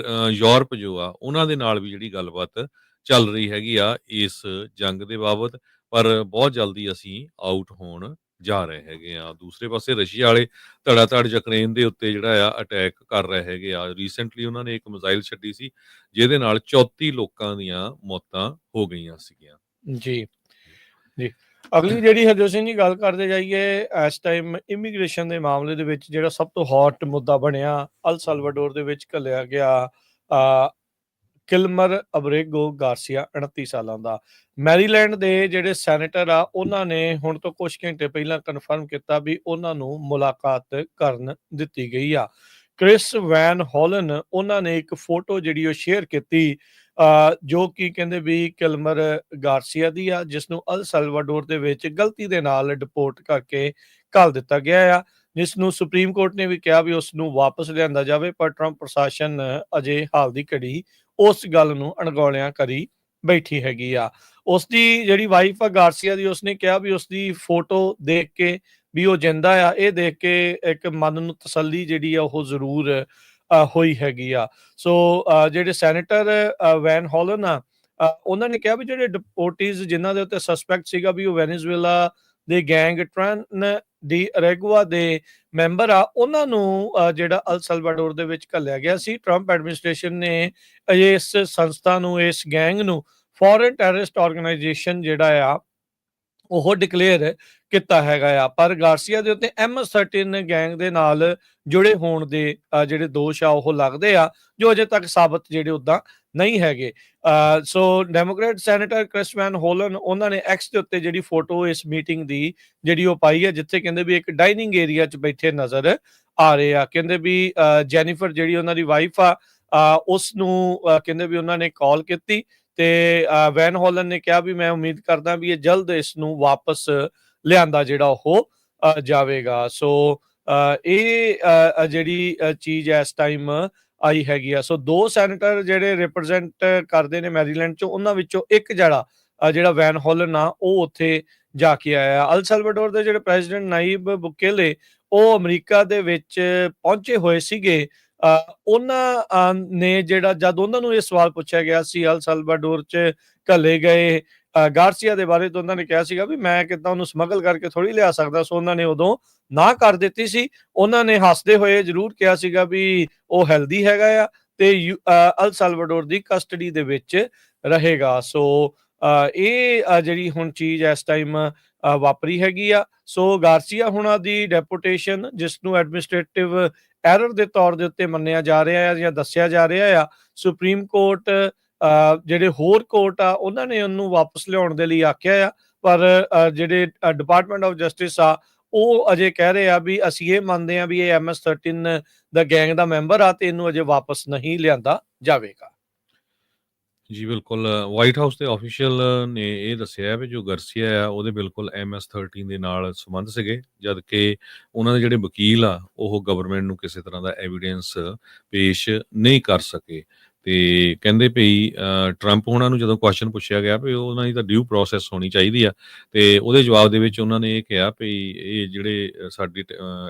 ਯੂਰਪ ਜੋ ਆ, ਉਹਨਾਂ ਦੇ ਨਾਲ ਵੀ ਜਿਹੜੀ ਗੱਲਬਾਤ ਚੱਲ ਰਹੀ ਹੈਗੀ ਆ ਇਸ ਜੰਗ ਦੇ ਬਾਬਤ, ਪਰ ਬਹੁਤ ਜਲਦੀ ਅਸੀਂ ਆਊਟ ਹੋਣ ਜਾ ਰਹੇ ਹੈਗੇ ਆ। ਦੂਸਰੇ ਪਾਸੇ ਰਸ਼ੀਆ ਵਾਲੇ ਧੜਾ-ਧੜ ਯੂਕਰੇਨ ਦੇ ਉੱਤੇ ਜਿਹੜਾ ਆ ਅਟੈਕ ਕਰ ਰਹੇ ਹੈਗੇ ਆ। ਰੀਸੈਂਟਲੀ ਉਹਨਾਂ ਨੇ ਇੱਕ ਮਿਜ਼ਾਈਲ ਛੱਡੀ ਸੀ, ਜਿਹਦੇ ਨਾਲ 34 ਲੋਕਾਂ ਦੀਆਂ ਮੌਤਾਂ ਹੋ ਗਈਆਂ ਸੀਗੀਆਂ। ਜੀ, ਜੀ। ਅਗਲੀ ਜਿਹੜੀ ਹਰਜੋਤ ਸਿੰਘ ਜੀ ਗੱਲ ਕਰਦੇ ਜਾਈਏ, ਇਸ ਟਾਈਮ ਇਮੀਗ੍ਰੇਸ਼ਨ ਦੇ ਮਾਮਲੇ ਦੇ ਵਿੱਚ ਜਿਹੜਾ ਸਭ ਤੋਂ ਹੌਟ ਮੁੱਦਾ ਬਣਿਆ, ਅਲ ਸਲਵਾਡੋਰ ਦੇ ਵਿੱਚ ਘੱਲਿਆ ਗਿਆ ਕਿਲਮਰ ਅਬਰੇਗੋ ਗਾਰਸੀਆ 29 ਸਾਲਾਂ ਦਾ। ਮੈਰੀਲੈਂਡ ਦੇ ਜਿਹੜੇ ਸੈਨੇਟਰ ਆ, ਉਹਨਾਂ ਨੇ ਹੁਣ ਤੋਂ ਕੁਝ ਘੰਟੇ ਪਹਿਲਾਂ ਕਨਫਰਮ ਕੀਤਾ ਵੀ ਉਹਨਾਂ ਨੂੰ ਮੁਲਾਕਾਤ ਕਰਨ ਦਿੱਤੀ ਗਈ ਆ। ਕ੍ਰਿਸ ਵੈਨ ਹੋਲਨ ਉਹਨਾਂ ਨੇ ਇੱਕ ਫੋਟੋ ਜਿਹੜੀ ਉਹ ਸ਼ੇਅਰ ਕੀਤੀ, ਜੋ ਕਿ ਕਹਿੰਦੇ ਵੀ ਕਿਲਮਰ ਗਾਰਸੀਆ ਦੀ ਆ, ਜਿਸ ਨੂੰ ਅਲ ਸਲਵਾਡੋਰ ਦੇ ਵਿੱਚ ਗਲਤੀ ਦੇ ਨਾਲ ਡਿਪੋਰਟ ਕਰਕੇ ਘੱਲ ਦਿੱਤਾ ਗਿਆ ਆ, ਜਿਸ ਨੂੰ ਸੁਪਰੀਮ ਕੋਰਟ ਨੇ ਵੀ ਕਿਹਾ ਵੀ ਉਸ ਨੂੰ ਵਾਪਸ ਲਿਆਂਦਾ ਜਾਵੇ। ਪਰ ਟਰੰਪ ਪ੍ਰਸ਼ਾਸਨ ਅਜੇ ਹਾਲ ਦੀ ਘੜੀ ਉਸ ਗੱਲ ਨੂੰ ਅਣਗੌਲਿਆਂ ਕਰੀ ਬੈਠੀ ਹੈਗੀ ਆ। ਉਸ ਦੀ ਜਿਹੜੀ ਵਾਈਫ ਆ ਗਾਰਸੀਆ ਦੀ, ਉਸਨੇ ਕਿਹਾ ਵੀ ਉਸ ਦੀ ਫੋਟੋ ਦੇਖ ਕੇ ਵੀ ਉਹ ਜਿੰਦਾ ਆ, ਇਹ ਦੇਖ ਕੇ ਇੱਕ ਮਨ ਨੂੰ ਤਸੱਲੀ ਜਿਹੜੀ ਆ ਉਹ ਜ਼ਰੂਰ ਹੋਈ ਹੈਗੀ ਆ। ਸੋ ਜਿਹੜੇ ਸੈਨੇਟਰ ਵੈਨ ਹੋਲਨ ਆ, ਉਹਨਾਂ ਨੇ ਕਿਹਾ ਵੀ ਜਿਹੜੇ ਡਿਪੋਰਟੀਜ਼ ਜਿਨ੍ਹਾਂ ਦੇ ਉੱਤੇ ਸਸਪੈਕਟ ਸੀਗਾ ਵੀ ਉਹ ਵੈਨੇਜ਼ੁਏਲਾ ਦੇ ਗੈਂਗ ਟਰਨ ਦੀ ਅਰੈਗੁਆ ਦੇ ਮੈਂਬਰ ਆ, ਉਹਨਾਂ ਨੂੰ ਜਿਹੜਾ ਅਲ ਸਲਵਾਡੋਰ ਦੇ ਵਿੱਚ ਘੱਲਿਆ ਗਿਆ ਸੀ। ਟਰੰਪ ਐਡਮਿਨਿਸਟ੍ਰੇਸ਼ਨ ਨੇ ਇਸ ਸੰਸਥਾ ਨੂੰ, ਇਸ ਗੈਂਗ ਨੂੰ ਫੋਰਨ ਟੈਰਰਿਸਟ ਆਰਗੇਨਾਈਜੇਸ਼ਨ ਜਿਹੜਾ ਆ ਉਹ ਡਿਕਲੇਅਰ ਕੀਤਾ ਹੈਗਾ ਆ। ਪਰ ਗਾਰਸੀਆ ਦੇ ਉੱਤੇ MS-13 ਗੈਂਗ ਦੇ ਨਾਲ ਜੁੜੇ ਹੋਣ ਦੇ ਜਿਹੜੇ ਦੋਸ਼ ਆ ਉਹ ਲੱਗਦੇ ਆ, ਜੋ ਅਜੇ ਤੱਕ ਸਾਬਤ ਜਿਹੜੇ ਉਦਾਂ ਨਹੀਂ ਹੈਗੇ। ਸੋ ਡੈਮੋਕ੍ਰੇਟ ਸੈਨੇਟਰ ਕ੍ਰਿਸ ਵੈਨ ਹੋਲਨ ਉਹਨਾਂ ਨੇ ਐਕਸ ਦੇ ਉੱਤੇ ਜਿਹੜੀ ਫੋਟੋ ਇਸ ਮੀਟਿੰਗ ਦੀ ਜਿਹੜੀ ਉਹ ਪਾਈ ਹੈ, ਜਿੱਥੇ ਕਹਿੰਦੇ ਵੀ ਇੱਕ ਡਾਈਨਿੰਗ ਏਰੀਆ 'ਚ ਬੈਠੇ ਨਜ਼ਰ ਆ ਰਹੇ ਆ। ਕਹਿੰਦੇ ਵੀ ਜੈਨੀਫਰ ਜਿਹੜੀ ਉਹਨਾਂ ਦੀ ਵਾਈਫ ਆ, ਉਸ ਨੂੰ ਕਹਿੰਦੇ ਵੀ ਉਹਨਾਂ ਨੇ ਕਾਲ ਕੀਤੀ, ਤੇ ਵੈਨ ਹੋਲਨ ਨੇ ਕਿਹਾ ਵੀ ਮੈਂ ਉਮੀਦ ਕਰਦਾ ਵੀ ਇਹ ਜਲਦ ਇਸ ਨੂੰ ਵਾਪਸ ਲਿਆਂਦਾ ਜਿਹੜਾ ਉਹ ਜਾਵੇਗਾ। ਸੋ ਇਹ ਜਿਹੜੀ ਚੀਜ਼ ਇਸ ਟਾਈਮ ਆਈ ਹੈਗੀ ਆ। ਸੋ 2 ਸੈਨੇਟਰ ਜਿਹੜੇ ਰਿਪਰੈਜ਼ੈਂਟ ਕਰਦੇ ਨੇ ਮੈਰੀਲੈਂਡ ਚੋਂ, ਉਹਨਾਂ ਵਿੱਚੋਂ ਇੱਕ ਜਿਹੜਾ ਵੈਨ ਹੋਲਨ ਆ, ਉਹ ਉੱਥੇ ਜਾ ਕੇ ਆਇਆ। ਅਲ ਸਲਵਾਡੋਰ ਦੇ ਜਿਹੜੇ ਪ੍ਰੈਜ਼ੀਡੈਂਟ ਨਾਇਬ ਬੁਕੇਲੇ, ਉਹ ਅਮਰੀਕਾ ਦੇ ਵਿੱਚ ਪਹੁੰਚੇ ਹੋਏ ਸੀਗੇ। ਉਹਨਾਂ ਨੇ ਜਿਹੜਾ ਜਦ ਉਹਨਾਂ ਨੂੰ ਇਹ ਸਵਾਲ ਪੁੱਛਿਆ ਗਿਆ ਸੀ ਅਲ ਸਲਵਾਡੋਰ 'ਚ ਘੱਲੇ ਗਏ ਗਾਰਸੀਆ ਦੇ ਬਾਰੇ, ਤਾਂ ਉਹਨਾਂ ਨੇ ਕਿਹਾ ਸੀਗਾ ਵੀ ਮੈਂ ਕਿੱਦਾਂ ਉਹਨੂੰ ਸਮਗਲ ਕਰਕੇ ਥੋੜ੍ਹੀ ਲਿਆ ਸਕਦਾ। ਸੋ ਉਹਨਾਂ ਨੇ ਉਦੋਂ ਨਾ ਕਰ ਦਿੱਤੀ ਸੀ। ਉਹਨਾਂ ਨੇ ਹੱਸਦੇ ਹੋਏ ਜ਼ਰੂਰ ਕਿਹਾ ਸੀਗਾ ਵੀ ਉਹ ਹੈਲਦੀ ਹੈਗਾ ਆ, ਤੇ ਅਲ ਸਲਵਾਡੋਰ ਦੀ ਕਸਟਡੀ ਦੇ ਵਿੱਚ ਰਹੇਗਾ। ਸੋ ਇਹ ਜਿਹੜੀ ਹੁਣ ਚੀਜ਼ ਇਸ ਟਾਈਮ ਵਾਪਰੀ ਹੈਗੀ ਆ। ਸੋ ਗਾਰਸੀਆ ਹੁਣਾਂ ਦੀ ਡੈਪੂਟੇਸ਼ਨ, ਜਿਸ ਨੂੰ ਐਡਮਿਨਿਸਟ੍ਰੇਟਿਵ ਐਰਰ ਦੇ ਤੌਰ ਦੇ ਉੱਤੇ ਮੰਨਿਆ ਜਾ ਰਿਹਾ ਆ ਜਾਂ ਦੱਸਿਆ ਜਾ ਰਿਹਾ ਆ, ਸੁਪਰੀਮ ਕੋਰਟ ਜਿਹੜੇ ਹੋਰ ਕੋਰਟ ਆ, ਉਹਨਾਂ ਨੇ ਉਹਨੂੰ ਵਾਪਸ ਲਿਆਉਣ ਦੇ ਲਈ ਆਖਿਆ ਆ। ਪਰ ਜਿਹੜੇ ਡਿਪਾਰਟਮੈਂਟ ਆਫ ਜਸਟਿਸ ਆ, ਉਹ ਅਜੇ ਕਹਿ ਰਹੇ ਆ ਵੀ ਅਸੀਂ ਇਹ ਮੰਨਦੇ ਆ ਵੀ ਇਹ MS-13 ਦਾ ਗੈਂਗ ਦਾ ਮੈਂਬਰ ਆ, ਤੇ ਇਹਨੂੰ ਅਜੇ ਵਾਪਸ ਨਹੀਂ ਲਿਆਂਦਾ ਜਾਵੇਗਾ। ਜੀ ਬਿਲਕੁਲ, ਵਾਈਟ ਹਾਊਸ ਦੇ ਆਫੀਸ਼ੀਅਲ ਨੇ ਇਹ ਦੱਸਿਆ ਵੀ ਜੋ ਗਾਰਸੀਆ ਆ, ਉਹਦੇ ਬਿਲਕੁਲ MS-13 ਦੇ ਨਾਲ ਸੰਬੰਧ ਸੀਗੇ, ਜਦ ਕਿ ਉਹਨਾਂ ਦੇ ਜਿਹੜੇ ਵਕੀਲ ਆ, ਉਹ ਗਵਰਨਮੈਂਟ ਨੂੰ ਕਿਸੇ ਤਰ੍ਹਾਂ ਦਾ ਐਵੀਡੈਂਸ ਪੇਸ਼ ਨਹੀਂ ਕਰ ਸਕੇ। ਤੇ ਕਹਿੰਦੇ ਵੀ ਟਰੰਪ ਉਹਨਾਂ ਨੂੰ ਜਦੋਂ ਕੁਐਸਚਨ ਪੁੱਛਿਆ ਗਿਆ ਵੀ ਉਹਨਾਂ ਦੀ ਤਾਂ ਡਿਊ ਪ੍ਰੋਸੈਸ ਹੋਣੀ ਚਾਹੀਦੀ ਆ, ਤੇ ਉਹਦੇ ਜਵਾਬ ਦੇ ਵਿੱਚ ਉਹਨਾਂ ਨੇ ਇਹ ਕਿਹਾ ਵੀ ਇਹ ਜਿਹੜੇ ਸਾਡੀ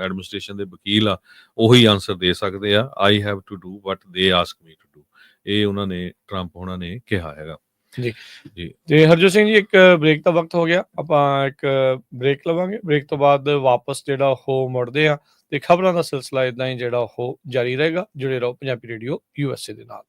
ਐਡਮਿਨਿਸਟ੍ਰੇਸ਼ਨ ਦੇ ਵਕੀਲ ਆ, ਉਹੀ ਆਨਸਰ ਦੇ ਸਕਦੇ ਆ। ਆਈ ਹੈਵ ਟੂ ਡੂ ਵਟ ਦੇ ਆਸਕ ਮੀ ਟੂ ਡੂ, ਇਹ ਉਹਨਾਂ ਨੇ ਟਰੰਪ ਉਹਨਾਂ ਨੇ ਕਿਹਾ ਹੈਗਾ। ਜੀ, ਜੀ ਤੇ ਹਰਜੋਤ ਸਿੰਘ ਜੀ, ਇੱਕ ਬ੍ਰੇਕ ਦਾ ਵਕਤ ਹੋ ਗਿਆ, ਆਪਾਂ ਇੱਕ ਬ੍ਰੇਕ ਲਵਾਂਗੇ। ਬ੍ਰੇਕ ਤੋਂ ਬਾਅਦ ਵਾਪਸ ਜਿਹੜਾ ਉਹ ਮੁੜਦੇ ਆ, ਤੇ ਖਬਰਾਂ ਦਾ ਸਿਲਸਿਲਾ ਇਦਾਂ ਹੀ ਜਿਹੜਾ ਉਹ ਜਾਰੀ ਰਹੇਗਾ। ਜੁੜੇ ਰਹੋ ਪੰਜਾਬੀ ਰੇਡੀਓ USA ਦੇ ਨਾਲ।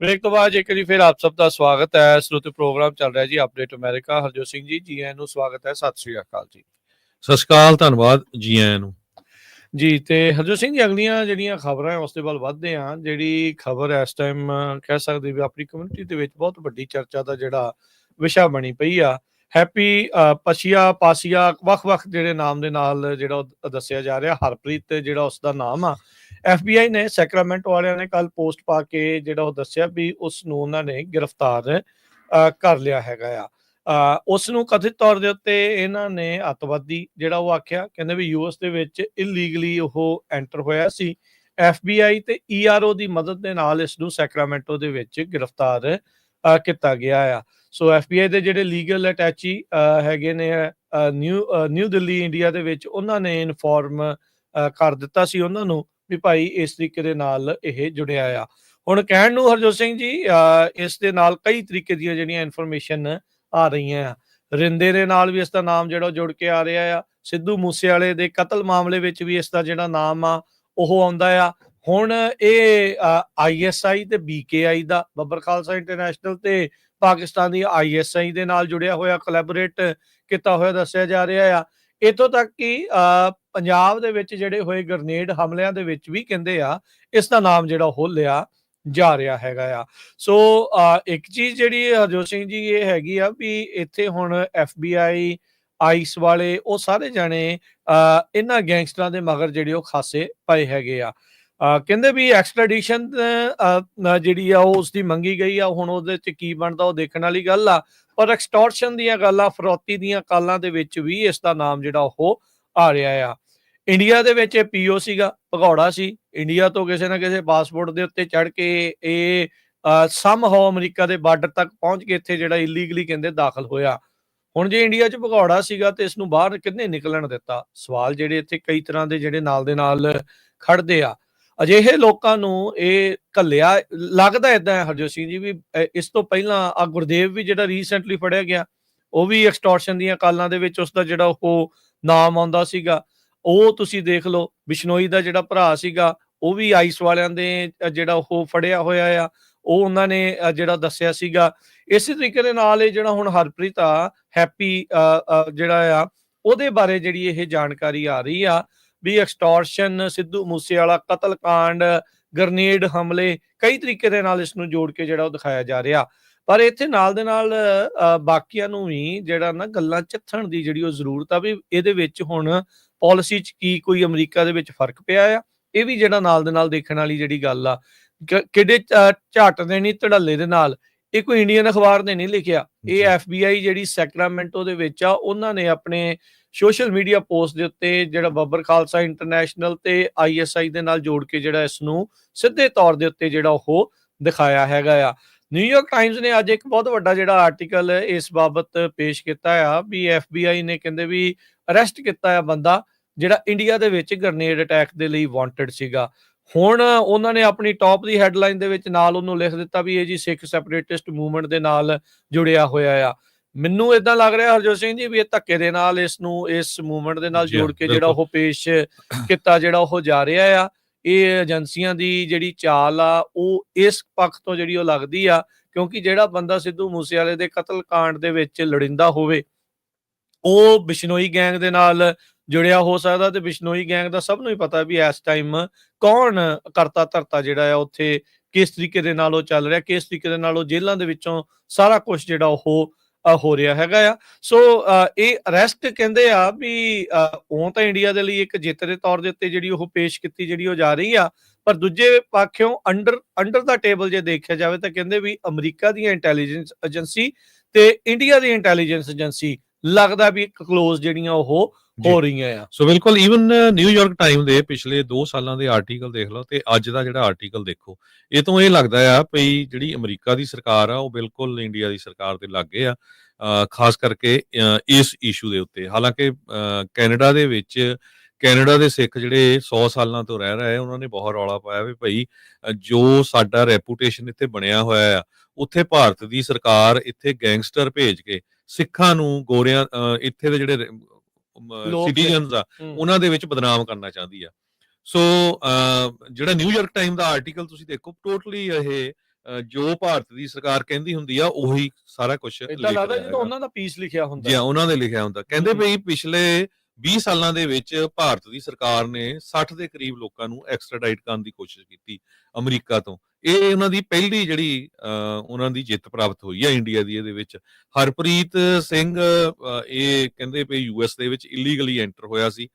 ब्रेक तो बाद एक बार फिर आप सबका स्वागत है। श्रोते प्रोग्राम चल रहा है जी अपडेट अमेरिका। हरजोत सिंह जी आਇਆਂ ਨੂੰ ਸਵਾਗਤ ਹੈ। ਸਤਿ ਸ੍ਰੀ ਅਕਾਲ ਜੀ। ਸਤਿ ਸ਼੍ਰੀ ਅਕਾਲ, ਧੰਨਵਾਦ, ਜੀ ਆਇਆਂ ਨੂੰ। ਜੀ ਤੇ ਹਰਜੋਤ ਸਿੰਘ ਜੀ ਅਗਲੀਆਂ ਜਿਹੜੀਆਂ ਖਬਰਾਂ ਉਸ ਦੇ ਵੱਲ ਵਧਦੇ ਹਾਂ। ਜਿਹੜੀ ਖਬਰ ਇਸ ਟਾਈਮ ਕਹਿ ਸਕਦੇ ਵੀ ਆਪਣੀ ਕਮਿਊਨਿਟੀ ਦੇ ਵਿੱਚ ਬਹੁਤ ਵੱਡੀ ਚਰਚਾ ਦਾ ਜਿਹੜਾ ਵਿਸ਼ਾ ਬਣੀ ਪਈ ਆ। ਹੈਪੀ ਪਾਸੀਆ ਵੱਖ-ਵੱਖ ਜਿਹੜੇ ਨਾਮ ਦੇ ਨਾਲ ਜਿਹੜਾ ਉਹ ਦੱਸਿਆ ਜਾ ਰਿਹਾ। ਹਰਪ੍ਰੀਤ ਜਿਹੜਾ ਉਸ ਦਾ ਨਾਮ ਆ। FBI ਨੇ ਸੈਕਰਾਮੈਂਟੋ ਵਾਲਿਆਂ ਨੇ ਕੱਲ ਪੋਸਟ ਪਾ ਕੇ ਜਿਹੜਾ ਉਹ ਦੱਸਿਆ ਵੀ ਉਸ ਨੂੰ ਉਹਨਾਂ ਨੇ ਗ੍ਰਿਫਤਾਰ ਕਰ ਲਿਆ ਹੈਗਾ ਆ। ਉਸ ਨੂੰ ਕਥਿਤ ਤੌਰ ਦੇ ਉੱਤੇ ਇਹਨਾਂ ਨੇ ਅੱਤਵਾਦੀ ਜਿਹੜਾ ਉਹ ਆਖਿਆ। ਕਹਿੰਦੇ ਵੀ ਯੂਐਸ ਦੇ ਵਿੱਚ ਇਲੀਗਲੀ ਉਹ ਐਂਟਰ ਹੋਇਆ ਸੀ। FBI ਤੇ ERO ਦੀ ਮਦਦ ਦੇ ਨਾਲ ਇਸ ਨੂੰ ਸੈਕਰਾਮੈਂਟੋ ਦੇ ਵਿੱਚ ਗ੍ਰਿਫਤਾਰ ਕੀਤਾ ਗਿਆ ਆ। ਸੋ FBI ਦੇ ਜਿਹੜੇ ਲੀਗਲ ਅਟੈਚੀ ਹੈਗੇ ਨੇ ਨਿਊ ਦਿੱਲੀ ਇੰਡੀਆ ਦੇ ਵਿੱਚ, ਉਹਨਾਂ ਨੇ ਇਨਫੋਰਮ ਕਰ ਦਿੱਤਾ ਸੀ ਉਹਨਾਂ ਨੂੰ ਵੀ ਭਾਈ ਇਸ ਤਰੀਕੇ ਦੇ ਨਾਲ ਇਹ ਜੁੜਿਆ ਆ। ਹੁਣ ਕਹਿਣ ਨੂੰ ਹਰਜੋਤ ਸਿੰਘ ਜੀ ਇਸ ਦੇ ਨਾਲ ਕਈ ਤਰੀਕੇ ਦੀਆਂ ਜਿਹੜੀਆਂ ਇਨਫੋਰਮੇਸ਼ਨ ਆ ਰਹੀਆਂ ਆ। ਰਿੰਦੇ ਦੇ ਨਾਲ ਵੀ ਇਸ ਦਾ ਨਾਮ ਜਿਹੜਾ ਜੁੜ ਕੇ ਆ ਰਿਹਾ ਆ। ਸਿੱਧੂ ਮੂਸੇਵਾਲੇ ਦੇ ਕਤਲ ਮਾਮਲੇ ਵਿੱਚ ਵੀ ਇਸ ਦਾ ਜਿਹੜਾ ਨਾਮ ਆ ਉਹ ਆਉਂਦਾ ਆ। ਹੁਣ ਇਹ ISI ਤੇ BKI ਦਾ, ਬੱਬਰ ਖਾਲਸਾ ਇੰਟਰਨੈਸ਼ਨਲ ਤੇ ਪਾਕਿਸਤਾਨ ਦੀ ISI ਦੇ ਨਾਲ ਜੁੜਿਆ ਹੋਇਆ, ਕੋਲੈਬੋਰੇਟ ਕੀਤਾ ਹੋਇਆ ਦੱਸਿਆ ਜਾ ਰਿਹਾ ਆ। ਇੱਥੋਂ ਤੱਕ ਕਿ ਪੰਜਾਬ ਦੇ ਵਿੱਚ ਜਿਹੜੇ ਹੋਏ ਗ੍ਰਨੇਡ ਹਮਲਿਆਂ ਦੇ ਵਿੱਚ ਵੀ ਕਹਿੰਦੇ ਆ ਇਸ ਦਾ ਨਾਮ ਜਿਹੜਾ ਉਹ ਲਿਆ ਜਾ ਰਿਹਾ ਹੈਗਾ ਆ। ਸੋ ਇੱਕ ਚੀਜ਼ ਜਿਹੜੀ ਹਰਜੋਤ ਸਿੰਘ ਜੀ ਇਹ ਹੈਗੀ ਆ ਵੀ ਇੱਥੇ ਹੁਣ FBI ਆਈਸ ਵਾਲੇ ਉਹ ਸਾਰੇ ਜਾਣੇ ਇਹਨਾਂ ਗੈਂਗਸਟਰਾਂ ਦੇ ਮਗਰ ਜਿਹੜੇ ਉਹ ਖਾਸੇ ਪਏ ਹੈਗੇ ਆ। ਕਹਿੰਦੇ ਵੀ ਐਕਸਟ੍ਰੈਡੀਸ਼ਨ ਜਿਹੜੀ ਆ ਉਹ ਉਸਦੀ ਮੰਗੀ ਗਈ ਆ। ਹੁਣ ਉਹਦੇ ਚ ਕੀ ਬਣਦਾ ਉਹ ਦੇਖਣ ਵਾਲੀ ਗੱਲ ਆ। ਪਰ ਐਕਸਟੋਰਸ਼ਨ ਦੀਆਂ ਗੱਲਾਂ, ਫਰੌਤੀ ਦੀਆਂ ਕਾਲਾਂ ਦੇ ਵਿੱਚ ਵੀ ਇਸ ਦਾ ਨਾਮ ਜਿਹੜਾ ਉਹ ਆ ਰਿਹਾ ਆ। ਇੰਡੀਆ ਦੇ ਵਿੱਚ ਇਹ PO ਸੀਗਾ, ਭਗੌੜਾ ਸੀ। ਇੰਡੀਆ ਤੋਂ ਕਿਸੇ ਨਾ ਕਿਸੇ ਪਾਸਪੋਰਟ ਦੇ ਉੱਤੇ ਚੜ ਕੇ ਇਹ ਸਮਹਾਉ ਅਮਰੀਕਾ ਦੇ ਬਾਰਡਰ ਤੱਕ ਪਹੁੰਚ ਕੇ ਇੱਥੇ ਜਿਹੜਾ ਇਲੀਗਲੀ ਕਹਿੰਦੇ ਦਾਖਲ ਹੋਇਆ। ਹੁਣ ਜੇ ਇੰਡੀਆ 'ਚ ਭਗੌੜਾ ਸੀਗਾ ਤੇ ਇਸ ਨੂੰ ਬਾਹਰ ਕਿਹਨੇ ਨਿਕਲਣ ਦਿੱਤਾ? ਸਵਾਲ ਜਿਹੜੇ ਇੱਥੇ ਕਈ ਤਰ੍ਹਾਂ ਦੇ ਜਿਹੜੇ ਨਾਲ ਦੇ ਨਾਲ ਖੜਦੇ ਆ। ਅਜਿਹੇ ਲੋਕਾਂ ਨੂੰ ਇਹ ਘੱਲਿਆ ਲੱਗਦਾ ਏਦਾਂ ਹੈ ਹਰਜੋਤ ਸਿੰਘ ਜੀ ਵੀ ਇਸ ਤੋਂ ਪਹਿਲਾਂ ਗੁਰਦੇਵ ਵੀ ਜਿਹੜਾ ਰੀਸੈਂਟਲੀ ਫੜਿਆ ਗਿਆ, ਉਹ ਵੀ ਐਕਸਟੋਰਸ਼ਨ ਦੀਆਂ ਕਾਲਾਂ ਦੇ ਵਿੱਚ ਉਸਦਾ ਜਿਹੜਾ ਉਹ ਨਾਮ ਆਉਂਦਾ ਸੀਗਾ। ਉਹ ਤੁਸੀਂ ਦੇਖ ਲਓ, ਬਿਸ਼ਨੋਈ ਦਾ ਜਿਹੜਾ ਭਰਾ ਸੀਗਾ ਉਹ ਵੀ ਆਈਸ ਵਾਲਿਆਂ ਦੇ ਜਿਹੜਾ ਉਹ ਫੜਿਆ ਹੋਇਆ ਆ। ਉਹ ਉਹਨਾਂ ਨੇ ਜਿਹੜਾ ਦੱਸਿਆ ਸੀਗਾ। ਇਸੇ ਤਰੀਕੇ ਦੇ ਨਾਲ ਇਹ ਜਿਹੜਾ ਹੁਣ ਹਰਪ੍ਰੀਤ ਆ, ਹੈਪੀ ਜਿਹੜਾ ਆ, ਉਹਦੇ ਬਾਰੇ ਜਿਹੜੀ ਇਹ ਜਾਣਕਾਰੀ ਆ ਰਹੀ ਆ ਵੀ ਐਕਸਟੋਰਸ਼ਨ, ਸਿੱਧੂ ਮੂਸੇਵਾਲਾ ਕਤਲਕਾਂਡ, ਗ੍ਰਨੇਡ ਹਮਲੇ, ਕਈ ਤਰੀਕੇ ਦੇ ਨਾਲ ਇਸ ਨੂੰ ਜੋੜ ਕੇ ਜਿਹੜਾ ਉਹ ਦਿਖਾਇਆ ਜਾ ਰਿਹਾ। ਪਰ ਇੱਥੇ ਨਾਲ ਦੇ ਨਾਲ ਬਾਕੀਆਂ ਨੂੰ ਵੀ ਜਿਹੜਾ ਨਾ ਗੱਲਾਂ ਚੱਥਣ ਦੀ ਜਿਹੜੀ ਉਹ ਜ਼ਰੂਰਤ ਆ ਵੀ ਇਹਦੇ ਵਿੱਚ ਹੁਣ ਪਾਲਿਸੀ 'ਚ ਕੀ ਕੋਈ ਅਮਰੀਕਾ ਦੇ ਵਿੱਚ ਫਰਕ ਪਿਆ ਆ। ਇਹ ਵੀ ਜਿਹੜਾ ਨਾਲ ਦੇ ਨਾਲ ਦੇਖਣ ਵਾਲੀ ਜਿਹੜੀ ਗੱਲ ਆ। ਕਿਹੜੇ ਝੱਟ ਦੇ ਨਹੀਂ ਧੜੱਲੇ ਦੇ ਨਾਲ, ਇਹ ਕੋਈ ਇੰਡੀਅਨ ਅਖਬਾਰ ਨੇ ਨਹੀਂ ਲਿਖਿਆ। ਇਹ FBI ਜਿਹੜੀ ਸੈਕਰਾਮੈਂਟੋ ਦੇ ਵਿੱਚ ਆ, ਉਹਨਾਂ ਨੇ ਆਪਣੇ ਸੋਸ਼ਲ ਮੀਡੀਆ ਪੋਸਟ ਦੇ ਉੱਤੇ ਜਿਹੜਾ ਬੱਬਰ ਖਾਲਸਾ ਇੰਟਰਨੈਸ਼ਨਲ ਤੇ ISI ਦੇ ਨਾਲ ਜੋੜ ਕੇ ਜਿਹੜਾ ਇਸ ਨੂੰ ਸਿੱਧੇ ਤੌਰ ਦੇ ਉੱਤੇ ਜਿਹੜਾ ਉਹ ਦਿਖਾਇਆ ਹੈਗਾ ਆ। ਨਿਊਯਾਰਕ ਟਾਈਮਜ਼ ਨੇ ਅੱਜ ਇੱਕ ਬਹੁਤ ਵੱਡਾ ਜਿਹੜਾ ਆਰਟੀਕਲ ਇਸ ਬਾਬਤ ਪੇਸ਼ ਕੀਤਾ ਆ ਵੀ FBI ਨੇ ਕਹਿੰਦੇ ਵੀ ਅਰੈਸਟ ਕੀਤਾ ਆ ਬੰਦਾ ਜਿਹੜਾ ਇੰਡੀਆ ਦੇ ਵਿੱਚ ਗ੍ਰਨੇਡ ਅਟੈਕ ਦੇ ਲਈ ਵਾਂਟਡ ਸੀਗਾ। ਹੁਣ ਉਹਨਾਂ ਨੇ ਆਪਣੀ ਟੌਪ ਦੀ ਹੈਡਲਾਈਨ ਦੇ ਵਿੱਚ ਨਾਲ ਉਹਨੂੰ ਲਿਖ ਦਿੱਤਾ ਵੀ ਇਹ ਜੀ ਸਿੱਖ ਸੈਪਰੇਟਿਸਟ ਮੂਵਮੈਂਟ ਦੇ ਨਾਲ ਜੁੜਿਆ ਹੋਇਆ ਆ। ਮੈਨੂੰ ਏਦਾਂ ਲੱਗ ਰਿਹਾ ਹਰਜੋਤ ਸਿੰਘ ਜੀ ਵੀ ਇਹ ਧੱਕੇ ਦੇ ਨਾਲ ਇਸ ਨੂੰ ਇਸ ਮੂਵਮੈਂਟ ਦੇ ਨਾਲ ਜੋੜ ਕੇ ਜਿਹੜਾ ਉਹ ਪੇਸ਼ ਕੀਤਾ ਜਿਹੜਾ ਉਹ ਜਾ ਰਿਹਾ ਆ। ਇਹ ਏਜੰਸੀਆਂ ਦੀ ਜਿਹੜੀ ਚਾਲ ਆ ਉਹ ਇਸ ਪੱਖ ਤੋਂ ਜਿਹੜੀ ਉਹ ਲੱਗਦੀ ਆ, ਕਿਉਂਕਿ ਜਿਹੜਾ ਬੰਦਾ ਸਿੱਧੂ ਮੂਸੇਵਾਲੇ ਦੇ ਕਤਲਕਾਂਡ ਦੇ ਵਿੱਚ ਲੜਿੰਦਾ ਹੋਵੇ ਉਹ ਬਿਸ਼ਨੋਈ ਗੈਂਗ ਦੇ ਨਾਲ ਜੁੜਿਆ ਹੋ ਸਕਦਾ। ਤੇ ਬਿਸ਼ਨੋਈ ਗੈਂਗ ਦਾ ਸਭ ਨੂੰ ਹੀ ਪਤਾ ਵੀ ਇਸ ਟਾਈਮ ਕੌਣ ਕਰਤਾ ਧਰਤਾ ਜਿਹੜਾ ਆ ਉੱਥੇ ਕਿਸ ਤਰੀਕੇ ਦੇ ਨਾਲ ਉਹ ਚੱਲ ਰਿਹਾ, ਕਿਸ ਤਰੀਕੇ ਦੇ ਨਾਲ ਉਹ ਜੇਲ੍ਹਾਂ ਦੇ ਵਿੱਚੋਂ ਸਾਰਾ ਕੁਝ ਜਿਹੜਾ ਉਹ ਹੋ ਰਿਹਾ ਹੈਗਾ ਆ। ਸੋ ਇਹ ਅਰੈਸਟ ਕਹਿੰਦੇ ਆ ਵੀ ਉਹ ਤਾਂ ਇੰਡੀਆ ਦੇ ਲਈ ਇੱਕ ਜਿੱਤ ਦੇ ਤੌਰ ਦੇ ਉੱਤੇ ਜਿਹੜੀ ਉਹ ਪੇਸ਼ ਕੀਤੀ ਜਿਹੜੀ ਉਹ ਜਾ ਰਹੀ ਆ। ਪਰ ਦੂਜੇ ਪਾਸਿਓਂ ਅੰਡਰ ਦਾ ਟੇਬਲ ਜੇ ਦੇਖਿਆ ਜਾਵੇ ਤਾਂ ਕਹਿੰਦੇ ਵੀ ਅਮਰੀਕਾ ਦੀ ਇੰਟੈਲੀਜੈਂਸ ਏਜੰਸੀ ਤੇ ਇੰਡੀਆ ਦੀ ਇੰਟੈਲੀਜੈਂਸ ਏਜੰਸੀ ਲੱਗਦਾ ਵੀ ਇੱਕ ਕਲੋਜ਼ ਜਿਹੜੀਆਂ ਉਹ ਹੋ ਰਹੀਆਂ ਆ। ਸੋ ਬਿਲਕੁਲ ਈਵਨ ਨਿਊਯਾਰਕ ਟਾਈਮ ਦੇ ਪਿਛਲੇ 2 ਸਾਲਾਂ ਦੇ ਆਰਟੀਕਲ ਦੇਖ ਲਓ ਤੇ ਅੱਜ ਦਾ ਜਿਹੜਾ ਆਰਟੀਕਲ ਦੇਖੋ, ਇਹ ਤੋਂ ਇਹ ਲੱਗਦਾ ਆ ਵੀ ਜਿਹੜੀ ਅਮਰੀਕਾ ਦੀ ਸਰਕਾਰ ਆ ਉਹ ਬਿਲਕੁਲ ਇੰਡੀਆ ਦੀ ਸਰਕਾਰ ਦੇ ਲਾਗੇ ਆ, ਖਾਸ ਕਰਕੇ ਇਸ ਇਸ਼ੂ ਦੇ ਉੱਤੇ। ਹਾਲਾਂਕਿ ਕੈਨੇਡਾ ਦੇ ਵਿੱਚ ਕੈਨੇਡਾ ਦੇ ਸਿੱਖ ਜਿਹੜੇ 100 ਸਾਲਾਂ ਤੋਂ ਰਹਿ ਰਹੇ ਉਹਨਾਂ ਨੇ ਬਹੁਤ ਰੌਲਾ ਪਾਇਆ ਵੀ ਭਾਈ ਜੋ ਸਾਡਾ ਰੈਪੂਟੇਸ਼ਨ ਇੱਥੇ ਬਣਿਆ ਹੋਇਆ ਆ, ਉੱਥੇ ਭਾਰਤ ਦੀ ਸਰਕਾਰ ਇੱਥੇ ਗੈਂਗਸਟਰ ਭੇਜ ਕੇ ਸਿੱਖਾਂ ਨੂੰ, ਗੋਰਿਆਂ, ਇੱਥੇ ਦੇ ਜਿਹੜੇ ਲੋਕ ਨੇ। ਸਿਟੀਜ਼ਨਸ ਆ ਉਹਨਾਂ ਦੇ ਵਿੱਚ ਬਦਨਾਮ ਕਰਨਾ ਚਾਹੁੰਦੀ ਆ। ਸੋ ਜਿਹੜਾ ਨਿਊਯਾਰਕ ਟਾਈਮ ਦਾ ਆਰਟੀਕਲ ਤੁਸੀਂ ਦੇਖੋ, ਟੋਟਲੀ ਇਹ ਜੋ ਭਾਰਤ ਦੀ ਸਰਕਾਰ ਕਹਿੰਦੀ ਹੁੰਦੀ ਆ ਉਹੀ ਸਾਰਾ ਕੁਝ ਏਦਾਂ ਲਿਖ ਲੱਗਦਾ ਰਿਹਾ ਜਦੋਂ ਹੈਗਾ। ਉਹਨਾਂ ਦਾ ਪੀਸ ਲਿਖਿਆ ਹੁੰਦਾ ਜੀ ਹਾਂ, ਉਹਨਾਂ ਨੇ ਲਿਖਿਆ ਹੁੰਦਾ। ਕਹਿੰਦੇ ਹੂੰ। ਵੀ ਪਿਛਲੇ 20 ਸਾਲਾਂ ਦੇ ਵਿੱਚ ਭਾਰਤ ਦੀ ਸਰਕਾਰ ਨੇ 60 ਦੇ ਕਰੀਬ ਲੋਕਾਂ ਨੂੰ ਐਕਸਟ੍ਰਾਡਾਈਟ ਕਰਨ ਦੀ ਕੋਸ਼ਿਸ਼ ਕੀਤੀ ਅਮਰੀਕਾ ਤੋਂ। ਇਹ ਉਹਨਾਂ ਦੀ ਪਹਿਲੀ ਜਿਹੜੀ ਉਹਨਾਂ ਦੀ ਜਿੱਤ ਪ੍ਰਾਪਤ ਹੋਈ ਹੈ ਇੰਡੀਆ ਦੀ ਇਹਦੇ ਵਿੱਚ। ਹਰਪ੍ਰੀਤ ਸਿੰਘ ਇਹ ਕਹਿੰਦੇ ਵੀ ਯੂਐਸ ਦੇ ਵਿੱਚ ਇਲੀਗਲੀ ਐਂਟਰ ਹੋਇਆ ਸੀ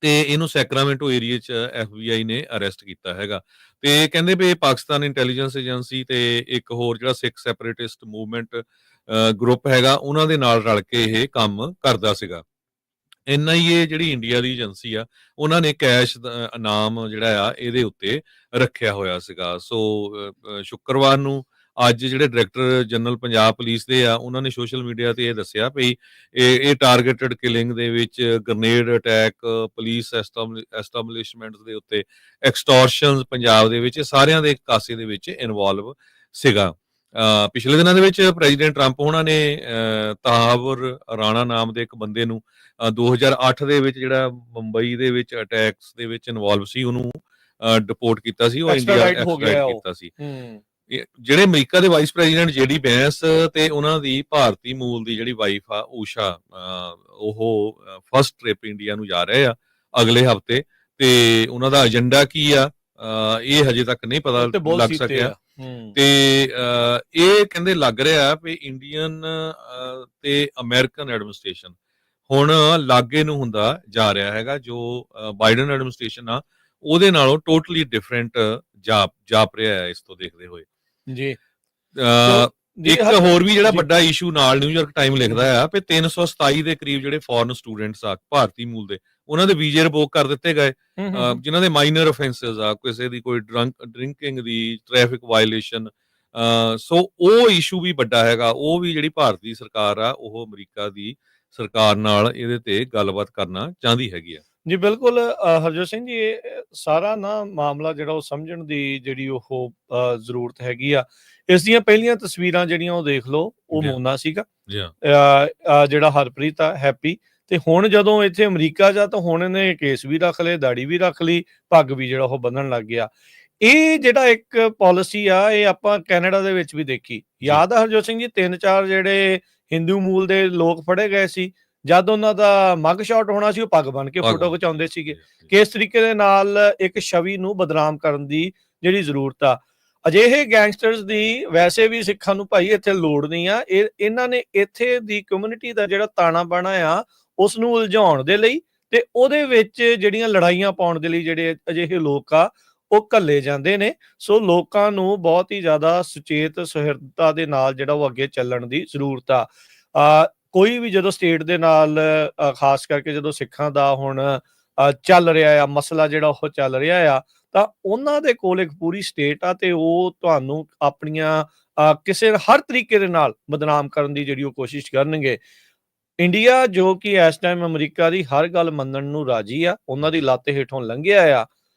ਤੇ ਇਹਨੂੰ ਸੈਕਰਾਮੈਂਟੋ ਏਰੀਆ 'ਚ FBI ਨੇ ਅਰੈਸਟ ਕੀਤਾ ਹੈਗਾ। ਤੇ ਕਹਿੰਦੇ ਵੀ ਪਾਕਿਸਤਾਨ ਇੰਟੈਲੀਜੈਂਸ ਏਜੰਸੀ ਤੇ ਇੱਕ ਹੋਰ ਜਿਹੜਾ ਸਿੱਖ ਸੈਪਰੇਟਿਸਟ ਮੂਵਮੈਂਟ ਗਰੁੱਪ ਹੈਗਾ ਉਹਨਾਂ ਦੇ ਨਾਲ ਰਲ ਕੇ ਇਹ ਕੰਮ ਕਰਦਾ ਸੀਗਾ। NIA ਜਿਹੜੀ ਇੰਡੀਆ ਦੀ ਏਜੰਸੀ ਆ ਉਹਨਾਂ ਨੇ ਕੈਸ਼ ਦਾ ਇਨਾਮ ਜਿਹੜਾ ਆ ਇਹਦੇ ਉੱਤੇ ਰੱਖਿਆ ਹੋਇਆ ਸੀਗਾ। ਸੋ ਸ਼ੁੱਕਰਵਾਰ ਨੂੰ ਅੱਜ ਜਿਹੜੇ ਡਾਇਰੈਕਟਰ ਜਨਰਲ ਪੰਜਾਬ ਪੁਲਿਸ ਦੇ ਆ ਉਹਨਾਂ ਨੇ ਸੋਸ਼ਲ ਮੀਡੀਆ ਤੇ ਇਹ ਦੱਸਿਆ ਵੀ ਇਹ ਟਾਰਗੇਟਡ ਕਿਲਿੰਗ ਦੇ ਵਿੱਚ ਗ੍ਰਨੇਡ ਅਟੈਕ, ਪੁਲਿਸ ਐਸਟੈਬਲਿਸ਼ਮੈਂਟਸ ਦੇ ਉੱਤੇ ਐਕਸਟੋਰਸ਼ਨਸ ਪੰਜਾਬ ਦੇ ਵਿੱਚ ਸਾਰਿਆਂ ਦੇ ਕਾਸੇ ਦੇ ਵਿੱਚ ਇਨਵੋਲਵ ਸੀਗਾ। ਪਿਛਲੇ ਦਿਨਾਂ ਦੇ ਵਿੱਚ ਪ੍ਰੈਜ਼ੀਡੈਂਟ ਟਰੰਪ ਉਹਨਾਂ ਨੇ ਤਹਾਵੁਰ ਰਾਣਾ ਨਾਮ ਦੇ ਇੱਕ ਬੰਦੇ ਨੂੰ 2008 ਦੇ ਵਿੱਚ ਜਿਹੜਾ ਮੁੰਬਈ ਦੇ ਵਿੱਚ ਅਟੈਕਸ ਦੇ ਵਿੱਚ ਇਨਵੋਲਵ ਸੀ ਉਹਨੂੰ ਡਿਪੋਰਟ ਕੀਤਾ ਸੀ। ਉਹ ਇੰਡੀਆ ਐਕਸਟ੍ਰਾਡਾਈਟ ਹੋ ਗਿਆ ਐਕਸਟ੍ਰਾਡਾਈਟ ਕੀਤਾ ਸੀ। ਜਿਹੜੇ ਅਮਰੀਕਾ ਦੇ ਵਾਈਸ ਪ੍ਰੈਜ਼ੀਡੈਂਟ JD ਵੈਂਸ ਤੇ ਉਹਨਾਂ ਦੀ ਭਾਰਤੀ ਮੂਲ ਦੀ ਜਿਹੜੀ ਵਾਈਫ ਆ ਊਸ਼ਾ, ਉਹ ਫਸਟ ਟ੍ਰਿਪ ਇੰਡੀਆ ਨੂੰ ਜਾ ਰਹੇ ਆ ਅਗਲੇ ਹਫਤੇ। ਤੇ ਉਹਨਾਂ ਦਾ ਏਜੰਡਾ ਕੀ ਆ ਇਹ ਹਜੇ ਤੱਕ ਨਹੀਂ ਪਤਾ ਲੱਗ ਸਕਿਆ। ਤੇ ਇਹ ਕਹਿੰਦੇ ਲੱਗ ਰਿਹਾ ਵੀ ਇੰਡੀਅਨ ਤੇ ਅਮਰੀਕਨ ਐਡਮਿਨਿਸਟ੍ਰੇਸ਼ਨ ਹੁਣ ਲਾਗੇ ਨੂੰ ਹੁੰਦਾ ਜਾ ਰਿਹਾ ਹੈਗਾ। ਜੋ ਬਾਈਡਨ ਐਡਮਿਨਿਸਟ੍ਰੇਸ਼ਨ ਆ ਉਹਦੇ ਨਾਲੋਂ ਟੋਟਲੀ ਡਿਫਰੈਂਟ ਜਾਪ ਰਿਹਾ ਹੈ ਇਸ ਤੋਂ ਦੇਖਦੇ ਹੋਏ ਜੀ। ਇੱਕ ਹੋਰ ਵੀ ਜਿਹੜਾ ਵੱਡਾ ਇਸ਼ੂ ਨਾਲ ਨਿਊਯਾਰਕ ਟਾਈਮ ਲਿਖਦਾ ਆ ਵੀ 327 ਦੇ ਕਰੀਬ ਜਿਹੜੇ ਫੋਰਨ ਸਟੂਡੈਂਟਸ ਆ ਭਾਰਤੀ ਮੂਲ ਦੇ ਉਹਨਾਂ ਦੇ ਵੀਜ਼ੇ ਰਿਵੋਕ ਕਰ ਦਿੱਤੇ ਗਏ, ਜਿਨ੍ਹਾਂ ਦੇ ਮਾਈਨਰ ਅਫੈਂਸਸ ਆ, ਕਿਸੇ ਦੀ ਕੋਈ ਡਰਿੰਕਿੰਗ ਦੀ, ਟ੍ਰੈਫਿਕ ਵਾਇਲੇਸ਼ਨ। ਸੋ ਉਹ ਇਸ਼ੂ ਵੀ ਵੱਡਾ ਹੈਗਾ। ਉਹ ਵੀ ਜਿਹੜੀ ਭਾਰਤੀ ਸਰਕਾਰ ਆ ਉਹ ਅਮਰੀਕਾ ਦੀ ਸਰਕਾਰ ਨਾਲ ਇਹਦੇ ਤੇ ਗੱਲਬਾਤ ਕਰਨਾ ਚਾਹੁੰਦੀ ਹੈਗੀ ਆ। ਜੀ ਬਿਲਕੁਲ ਹਰਜੋਤ ਸਿੰਘ ਜੀ, ਇਹ ਸਾਰਾ ਨਾ ਮਾਮਲਾ ਜਿਹੜਾ ਉਹ ਸਮਝਣ ਦੀ ਜਿਹੜੀ ਉਹ ਜ਼ਰੂਰਤ ਹੈਗੀ ਆ। ਇਸ ਦੀਆਂ ਪਹਿਲੀਆਂ ਤਸਵੀਰਾਂ ਜਿਹੜੀਆਂ ਉਹ ਦੇਖ ਲਓ, ਉਹ ਮੋਨਾ ਸੀਗਾ ਜਿਹੜਾ ਹਰਪ੍ਰੀਤ ਆ ਹੈਪੀ। ਤੇ ਹੁਣ ਜਦੋਂ ਇੱਥੇ ਅਮਰੀਕਾ ਜਾ ਤਾਂ ਹੁਣ ਇਹਨੇ ਕੇਸ ਵੀ ਰੱਖ ਲਏ, ਦਾੜੀ ਵੀ ਰੱਖ ਲਈ, ਪੱਗ ਵੀ ਜਿਹੜਾ ਉਹ ਬੰਨਣ ਲੱਗ ਗਿਆ। ਇਹ ਜਿਹੜਾ ਇੱਕ ਪਾਲਿਸੀ ਆ ਇਹ ਆਪਾਂ ਕੈਨੇਡਾ ਦੇ ਵਿੱਚ ਵੀ ਦੇਖੀ। ਯਾਦ ਆ ਹਰਜੋਤ ਸਿੰਘ ਜੀ, 3-4 ਜਿਹੜੇ ਹਿੰਦੂ ਮੂਲ ਦੇ ਲੋਕ ਫੜੇ ਗਏ ਸੀ, ਜਦ ਉਹਨਾਂ ਦਾ ਮੱਗ ਸ਼ਾਟ ਹੋਣਾ ਸੀ ਉਹ ਪੱਗ ਬੰਨ ਕੇ ਫੋਟੋ ਖਿਚਾਉਂਦੇ ਸੀਗੇ। ਕਿਸ ਤਰੀਕੇ ਦੇ ਨਾਲ ਇੱਕ ਛਵੀ ਨੂੰ ਬਦਨਾਮ ਕਰਨ ਦੀ ਜਿਹੜੀ ਜ਼ਰੂਰਤ ਆ। ਅਜਿਹੇ ਗੈਂਗਸਟਰਸ ਦੀ ਵੈਸੇ ਵੀ ਸਿੱਖਾਂ ਨੂੰ ਭਾਈ ਇੱਥੇ ਲੋੜ ਨਹੀਂ ਆ। ਇਹਨਾਂ ਨੇ ਇੱਥੇ ਦੀ ਕਮਿਊਨਿਟੀ ਦਾ ਜਿਹੜਾ ਤਾਣਾ ਬਾਣਾ ਆ ਉਸ ਨੂੰ ਉਲਝਾਉਣ ਦੇ ਲਈ ਤੇ ਉਹਦੇ ਵਿੱਚ ਜਿਹੜੀਆਂ ਲੜਾਈਆਂ ਪਾਉਣ ਦੇ ਲਈ ਜਿਹੜੇ ਅਜਿਹੇ ਲੋਕ ਆ ਉਹ ਘੱਲੇ ਜਾਂਦੇ ਨੇ। ਸੋ ਲੋਕਾਂ ਨੂੰ ਬਹੁਤ ਹੀ ਜ਼ਿਆਦਾ ਸੁਚੇਤ ਸੁਹਿਰਦਤਾ ਦੇ ਨਾਲ ਜਿਹੜਾ ਉਹ ਅੱਗੇ ਚੱਲਣ ਦੀ ਜ਼ਰੂਰਤ ਆ। ਕੋਈ ਵੀ ਜਦੋਂ ਸਟੇਟ ਦੇ ਨਾਲ ਖਾਸ ਕਰਕੇ ਜਦੋਂ ਸਿੱਖਾਂ ਦਾ ਹੁਣ ਚੱਲ ਰਿਹਾ ਆ ਮਸਲਾ ਜਿਹੜਾ ਉਹ ਚੱਲ ਰਿਹਾ ਆ, ਤਾਂ ਉਹਨਾਂ ਦੇ ਕੋਲ ਇੱਕ ਪੂਰੀ ਸਟੇਟ ਆ ਤੇ ਉਹ ਤੁਹਾਨੂੰ ਆਪਣੀਆਂ ਕਿਸੇ ਹਰ ਤਰੀਕੇ ਦੇ ਨਾਲ ਬਦਨਾਮ ਕਰਨ ਦੀ ਜਿਹੜੀ ਉਹ ਕੋਸ਼ਿਸ਼ ਕਰਨਗੇ। ਇੰਡੀਆ ਜੋ ਕਿ ਇਸ ਟਾਈਮ ਅਮਰੀਕਾ ਦੀ ਹਰ ਗੱਲ ਮੰਨਣ ਨੂੰ ਰਾਜੀ ਆ, ਉਹਨਾਂ ਦੀ ਲੱਤ ਹੇਠੋਂ ਲੰਘਿਆ ਆ,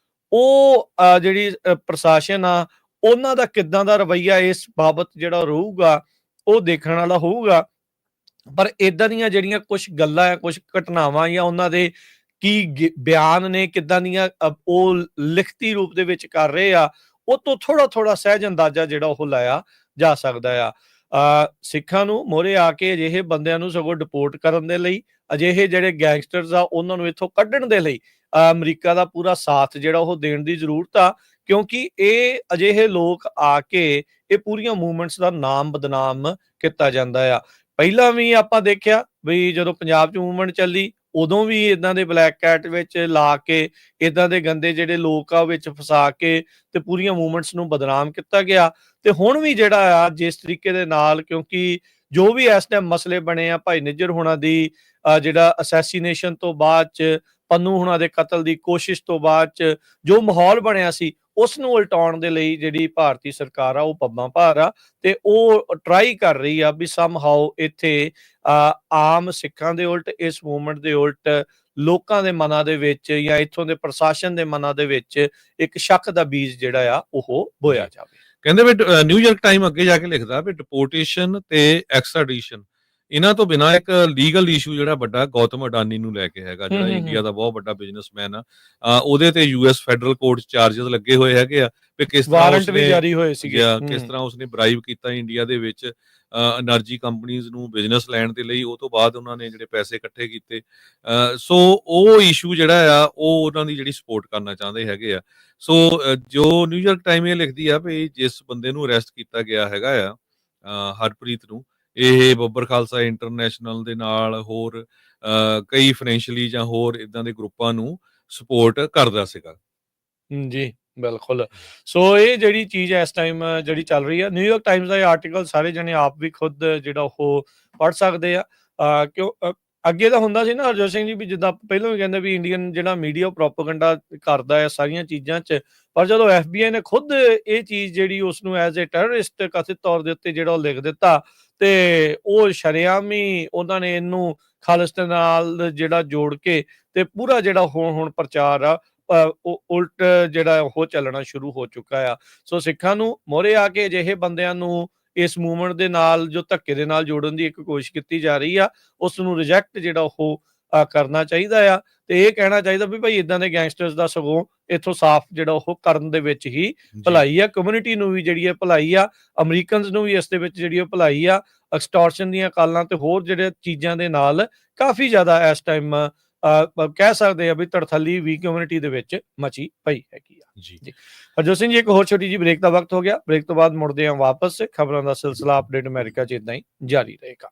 ਉਹ ਜਿਹੜੀ ਪ੍ਰਸ਼ਾਸਨ ਆ ਉਹਨਾਂ ਦਾ ਕਿੱਦਾਂ ਦਾ ਰਵੱਈਆ ਇਸ ਬਾਬਤ ਜਿਹੜਾ ਰਹੂਗਾ ਉਹ ਦੇਖਣ ਵਾਲਾ ਹੋਊਗਾ। ਪਰ ਇਦਾਂ ਦੀਆਂ ਜਿਹੜੀਆਂ ਕੁਝ ਗੱਲਾਂ ਆ, ਕੁਝ ਘਟਨਾਵਾਂ ਜਾਂ ਉਹਨਾਂ ਦੇ ਕੀ ਬਿਆਨ ਨੇ, ਕਿੱਦਾਂ ਦੀਆਂ ਉਹ ਲਿਖਤੀ ਰੂਪ ਦੇ ਵਿੱਚ ਕਰ ਰਹੇ ਆ, ਉਹ ਤੋਂ ਥੋੜਾ ਸਹਿਜ ਅੰਦਾਜ਼ਾ ਜਿਹੜਾ ਉਹ ਲਾਇਆ ਜਾ ਸਕਦਾ ਆ। ਸਿੱਖਾਂ ਨੂੰ ਮੋਹਰੇ ਆ ਕੇ ਅਜਿਹੇ ਬੰਦਿਆਂ ਨੂੰ ਸਗੋਂ ਡਿਪੋਰਟ ਕਰਨ ਦੇ ਲਈ, ਅਜਿਹੇ ਜਿਹੜੇ ਗੈਂਗਸਟਰਸ ਆ ਉਹਨਾਂ ਨੂੰ ਇੱਥੋਂ ਕੱਢਣ ਦੇ ਲਈ ਅਮਰੀਕਾ ਦਾ ਪੂਰਾ ਸਾਥ ਜਿਹੜਾ ਉਹ ਦੇਣ ਦੀ ਜ਼ਰੂਰਤ ਆ। ਕਿਉਂਕਿ ਇਹ ਅਜਿਹੇ ਲੋਕ ਆ ਕੇ ਇਹ ਪੂਰੀਆਂ ਮੂਵਮੈਂਟਸ ਦਾ ਨਾਮ ਬਦਨਾਮ ਕੀਤਾ ਜਾਂਦਾ ਆ। ਪਹਿਲਾਂ ਵੀ ਆਪਾਂ ਦੇਖਿਆ ਵੀ ਜਦੋਂ ਪੰਜਾਬ 'ਚ ਮੂਵਮੈਂਟ ਚੱਲੀ ਉਦੋਂ ਵੀ ਇਦਾਂ ਦੇ ਬਲੈਕ ਕੈਟ ਵਿੱਚ ਲਾ ਕੇ ਇਦਾਂ ਦੇ ਗੰਦੇ ਜਿਹੜੇ ਲੋਕ ਆ ਵਿੱਚ ਫਸਾ ਕੇ ਤੇ ਪੂਰੀਆਂ ਮੂਵਮੈਂਟਸ ਨੂੰ ਬਦਨਾਮ ਕੀਤਾ ਗਿਆ। ਤੇ ਹੁਣ ਵੀ ਜਿਹੜਾ ਆ ਜਿਸ ਤਰੀਕੇ ਦੇ ਨਾਲ, ਕਿਉਂਕਿ ਜੋ ਵੀ ਇਸ ਟਾਈਮ ਮਸਲੇ ਬਣੇ ਆ, ਭਾਈ ਨਿੱਜਰ ਹੋਣਾ ਦੀ ਜਿਹੜਾ ਅਸੈਸੀਨੇਸ਼ਨ ਤੋਂ ਬਾਅਦ 'ਚ, ਪੰਨੂ ਹੋਣਾ ਦੇ ਕਤਲ ਦੀ ਕੋਸ਼ਿਸ਼ ਤੋਂ ਬਾਅਦ 'ਚ ਜੋ ਮਾਹੌਲ ਬਣਿਆ ਸੀ ਉਸ ਨੂੰ ਉਲਟਾਉਣ ਦੇ ਲਈ ਜਿਹੜੀ ਭਾਰਤੀ ਸਰਕਾਰ ਆ ਉਹ ਪੱਬਾਂ ਭਾਰ ਆ ਤੇ ਉਹ ਟਰਾਈ ਕਰ ਰਹੀ ਆ ਵੀ ਸਮਹਾਉ ਇੱਥੇ ਆਮ ਸਿੱਖਾਂ ਦੇ ਉਲਟ, ਇਸ ਮੂਵਮੈਂਟ ਦੇ ਉਲਟ ਲੋਕਾਂ ਦੇ ਮਨਾਂ ਦੇ ਵਿੱਚ ਜਾਂ ਇੱਥੋਂ ਦੇ ਪ੍ਰਸ਼ਾਸਨ ਦੇ ਮਨਾਂ ਦੇ ਵਿੱਚ ਇੱਕ ਸ਼ੱਕ ਦਾ ਬੀਜ ਜਿਹੜਾ ਆ ਉਹ ਬੋਇਆ ਜਾਵੇ। ਕਹਿੰਦੇ ਵੀ ਨਿਊਯਾਰਕ ਟਾਈਮ ਅੱਗੇ ਜਾ ਕੇ ਲਿਖਦਾ ਵੀ ਡਿਪੋਰਟੇਸ਼ਨ ਤੇ ਐਕਸਟ੍ਰਾਡੀਸ਼ਨ ਇਹਨਾਂ ਤੋਂ ਬਿਨਾਂ ਇੱਕ ਲੀਗਲ ਇਸ਼ੂ ਜਿਹੜਾ ਵੱਡਾ ਗੌਤਮ ਅਡਾਨੀ ਨੂੰ ਲੈ ਕੇ ਹੈਗਾ, ਹੂੰ, ਜਿਹੜਾ ਹੂੰ, ਇੰਡੀਆ ਹੂੰ। ਦਾ ਬਹੁਤ ਵੱਡਾ ਬਿਜ਼ਨਸਮੈਨ ਆ। ਉਹਦੇ ਤੇ ਯੂਐਸ ਫੈਡਰਲ ਕੋਰਟ 'ਚ ਚਾਰਜਸ ਲੱਗੇ ਹੋਏ ਹੈਗੇ ਆ ਵੀ ਕਿਸ ਤਰ੍ਹਾਂ ਵਾਰੰਟ ਵੀ ਉਸਨੇ ਜਾਰੀ ਹੋਏ ਸੀਗੇ। ਜਾਂ ਕਿਸ ਹੂੰ, ਤਰ੍ਹਾਂ ਉਸਨੇ ਬਰਾਈਬ ਕੀਤਾ ਇੰਡੀਆ ਦੇ ਵਿੱਚ ਐਨਰਜੀ ਕੰਪਨੀਜ਼ ਨੂੰ ਬਿਜ਼ਨਸ ਲੈਣ ਦੇ ਲਈ। ਉਹ ਤੋਂ ਬਾਅਦ ਉਹਨਾਂ ਨੇ ਜਿਹੜੇ ਪੈਸੇ ਇਕੱਠੇ ਕੀਤੇ। ਸੋ ਉਹ ਇਸ਼ੂ ਜਿਹੜਾ ਆ ਉਹ ਉਹਨਾਂ ਦੀ ਜਿਹੜੀ ਸਪੋਰਟ ਕਰਨਾ ਚਾਹੁੰਦੇ ਹੈਗੇ ਆ। ਸੋ ਜੋ ਨਿਊਯਾਰਕ ਟਾਈਮ ਇਹ ਲਿਖਦੀ ਆ ਵੀ ਜਿਸ ਬੰਦੇ ਨੂੰ ਅਰੈਸਟ ਕੀਤਾ ਗਿਆ ਹੈਗਾ ਆ, ਹਰਪ੍ਰੀਤ ਨੂੰ, ਇਹ ਬੱਬਰ ਖਾਲਸਾ ਇੰਟਰਨੈਸ਼ਨਲ ਦੇ ਨਾਲ ਹੋਰ ਕਈ ਫਾਈਨੈਂਸ਼ੀਅਲੀ ਜਾਂ ਹੋਰ ਇਦਾਂ ਦੇ ਗਰੁੱਪਾਂ ਨੂੰ ਸਪੋਰਟ ਕਰਦਾ ਸੀਗਾ। ਜੀ, ਬਿਲਕੁਲ। ਸੋ ਇਹ ਜਿਹੜੀ ਚੀਜ਼ ਇਸ ਟਾਈਮ ਜਿਹੜੀ ਚੱਲ ਰਹੀ ਆ, ਨਿਊਯਾਰਕ ਟਾਈਮਜ਼ ਦਾ ਇਹ ਆਰਟੀਕਲ ਸਾਰੇ ਜਣੇ ਆਪ ਵੀ ਖੁਦ ਜਿਹੜਾ ਉਹ ਪੜ੍ਹ ਸਕਦੇ ਆ। ਕਿਉਂ ਅੱਗੇ ਤਾਂ ਹੁੰਦਾ ਸੀ ਨਾ ਹਰਜੋਤ ਸਿੰਘ ਜੀ, ਵੀ ਜਿੱਦਾਂ ਪਹਿਲਾਂ ਵੀ ਕਹਿੰਦੇ ਵੀ ਇੰਡੀਅਨ ਜਿਹੜਾ ਮੀਡੀਆ ਪ੍ਰੋਪੇਗੈਂਡਾ ਕਰਦਾ ਹੈ ਸਾਰੀਆਂ ਚੀਜ਼ਾਂ 'ਚ, ਪਰ ਜਦੋਂ ਐਫਬੀਆਈ ਨੇ ਖੁਦ ਇਹ ਚੀਜ਼ ਜਿਹੜੀ ਉਸਨੂੰ ਐਜ਼ ਏ ਟੈਰਰਿਸਟ ਕਥਿਤ ਤੌਰ ਦੇ ਉੱਤੇ ਜਿਹੜਾ ਉਹ ਲਿਖ ਦਿੱਤਾ, ਤੇ ਉਹ ਸ਼ਰੇਆਮ ਹੀ ਉਹਨਾਂ ਨੇ ਇਹਨੂੰ ਖਾਲਿਸਤਾਨ ਨਾਲ ਜਿਹੜਾ ਜੋੜ ਕੇ ਤੇ ਪੂਰਾ ਜਿਹੜਾ ਹੁਣ ਪ੍ਰਚਾਰ ਆ ਉਹ ਉਲਟ ਜਿਹੜਾ ਉਹ ਚੱਲਣਾ ਸ਼ੁਰੂ ਹੋ ਚੁੱਕਾ ਆ। ਸੋ ਸਿੱਖਾਂ ਨੂੰ ਮੋਹਰੇ ਆ ਕੇ ਅਜਿਹੇ ਬੰਦਿਆਂ ਨੂੰ ਇਸ ਮੂਵਮੈਂਟ ਦੇ ਨਾਲ ਜੋ ਧੱਕੇ ਦੇ ਨਾਲ ਜੋੜਨ ਦੀ ਇੱਕ ਕੋਸ਼ਿਸ਼ ਕੀਤੀ ਜਾ ਰਹੀ ਆ, ਉਸ ਨੂੰ ਰਿਜੈਕਟ ਜਿਹੜਾ ਉਹ ਕਰਨਾ ਚਾਹੀਦਾ ਆ, ਤੇ ਇਹ ਕਹਿਣਾ ਚਾਹੀਦਾ ਵੀ ਭਾਈ ਇਦਾਂ ਦੇ ਗੈਂਗਸਟਰਸ ਦਾ ਸਗੋਂ ਇੱਥੋਂ ਸਾਫ਼ ਜਿਹੜਾ ਉਹ ਕਰਨ ਦੇ ਵਿੱਚ ਹੀ ਜੀ। ਭਲਾਈ ਆ। ਕਮਿਊਨਿਟੀ ਨੂੰ ਵੀ ਜਿਹੜੀ ਹੈ ਭਲਾਈ ਆ, ਅਮਰੀਕਨਸ ਨੂੰ ਵੀ ਇਸ ਦੇ ਵਿੱਚ ਜਿਹੜੀ ਉਹ ਭਲਾਈ ਆ। ਐਕਸਟੋਰਸ਼ਨ ਦੀਆਂ ਕਾਲਾਂ ਤੇ ਹੋਰ ਜਿਹੜੇ ਚੀਜ਼ਾਂ ਦੇ ਨਾਲ ਕਾਫੀ ਜ਼ਿਆਦਾ ਇਸ ਟਾਈਮ ਕਹਿ ਸਕਦੇ ਆ ਵੀ ਤੜਥੱਲੀ ਵੀ ਕਮਿਊਨਿਟੀ ਦੇ ਵਿੱਚ ਮਚੀ ਪਈ ਹੈਗੀ ਆ। ਜੀ। ਜੀ, ਹਰਜੋਤ ਸਿੰਘ ਜੀ, ਇੱਕ ਹੋਰ ਛੋਟੀ ਜਿਹੀ ਬ੍ਰੇਕ ਦਾ ਵਕਤ ਹੋ ਗਿਆ। ਬ੍ਰੇਕ ਤੋਂ ਬਾਅਦ ਮੁੜਦੇ ਹਾਂ ਵਾਪਸ। ਖਬਰਾਂ ਦਾ ਸਿਲਸਿਲਾ ਅਪਡੇਟ ਅਮਰੀਕਾ 'ਚ ਇਦਾਂ ਹੀ ਜਾਰੀ ਰਹੇਗਾ।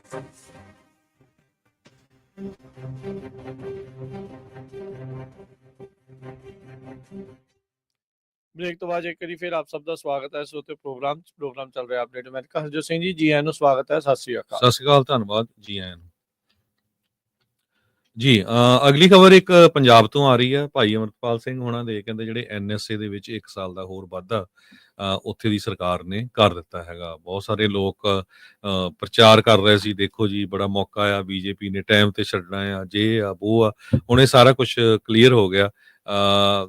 ਬ੍ਰੇਕ ਤੋਂ ਬਾਅਦ ਇੱਕ ਵਾਰੀ ਫਿਰ ਆਪ ਸਭ ਦਾ ਸਵਾਗਤ ਹੈ ਇਸ ਉੱਤੇ ਪ੍ਰੋਗਰਾਮ ਚੱਲ ਰਿਹਾ ਅਪਡੇਟ ਅਮਰੀਕਾ। ਹਰਜੋਤ ਸਿੰਘ ਜੀ ਆਇਆਂ ਨੂੰ ਸਵਾਗਤ ਹੈ। ਸਤਿ ਸ੍ਰੀ ਅਕਾਲ। ਸਤਿ ਸ਼੍ਰੀ ਅਕਾਲ, ਧੰਨਵਾਦ ਜੀ ਆਇਆਂ ਨੂੰ। ਜੀ ਅਗਲੀ ਖਬਰ ਇੱਕ ਪੰਜਾਬ ਤੋਂ ਆ ਰਹੀ ਹੈ। ਭਾਈ ਅਮਰਪਾਲ ਸਿੰਘ ਹੋਣਾ ਦੇ ਕਹਿੰਦੇ ਜਿਹੜੇ NSA ਦੇ ਵਿੱਚ 1 ਸਾਲ ਦਾ ਹੋਰ ਵਾਧਾ ਉੱਥੇ ਦੀ ਸਰਕਾਰ ਨੇ ਕਰ ਦਿੱਤਾ ਹੈਗਾ। ਬਹੁਤ ਸਾਰੇ ਲੋਕ ਪ੍ਰਚਾਰ ਕਰ ਰਹੇ ਸੀ, ਦੇਖੋ ਜੀ ਬੜਾ ਮੌਕਾ ਆ, BJP ਨੇ ਟਾਈਮ ਤੇ ਛੱਡਣਾ ਆ, ਜੇ ਆ ਉਹ ਆ। ਹੁਣ ਇਹ ਸਾਰਾ ਕੁਝ ਕਲੀਅਰ ਹੋ ਗਿਆ।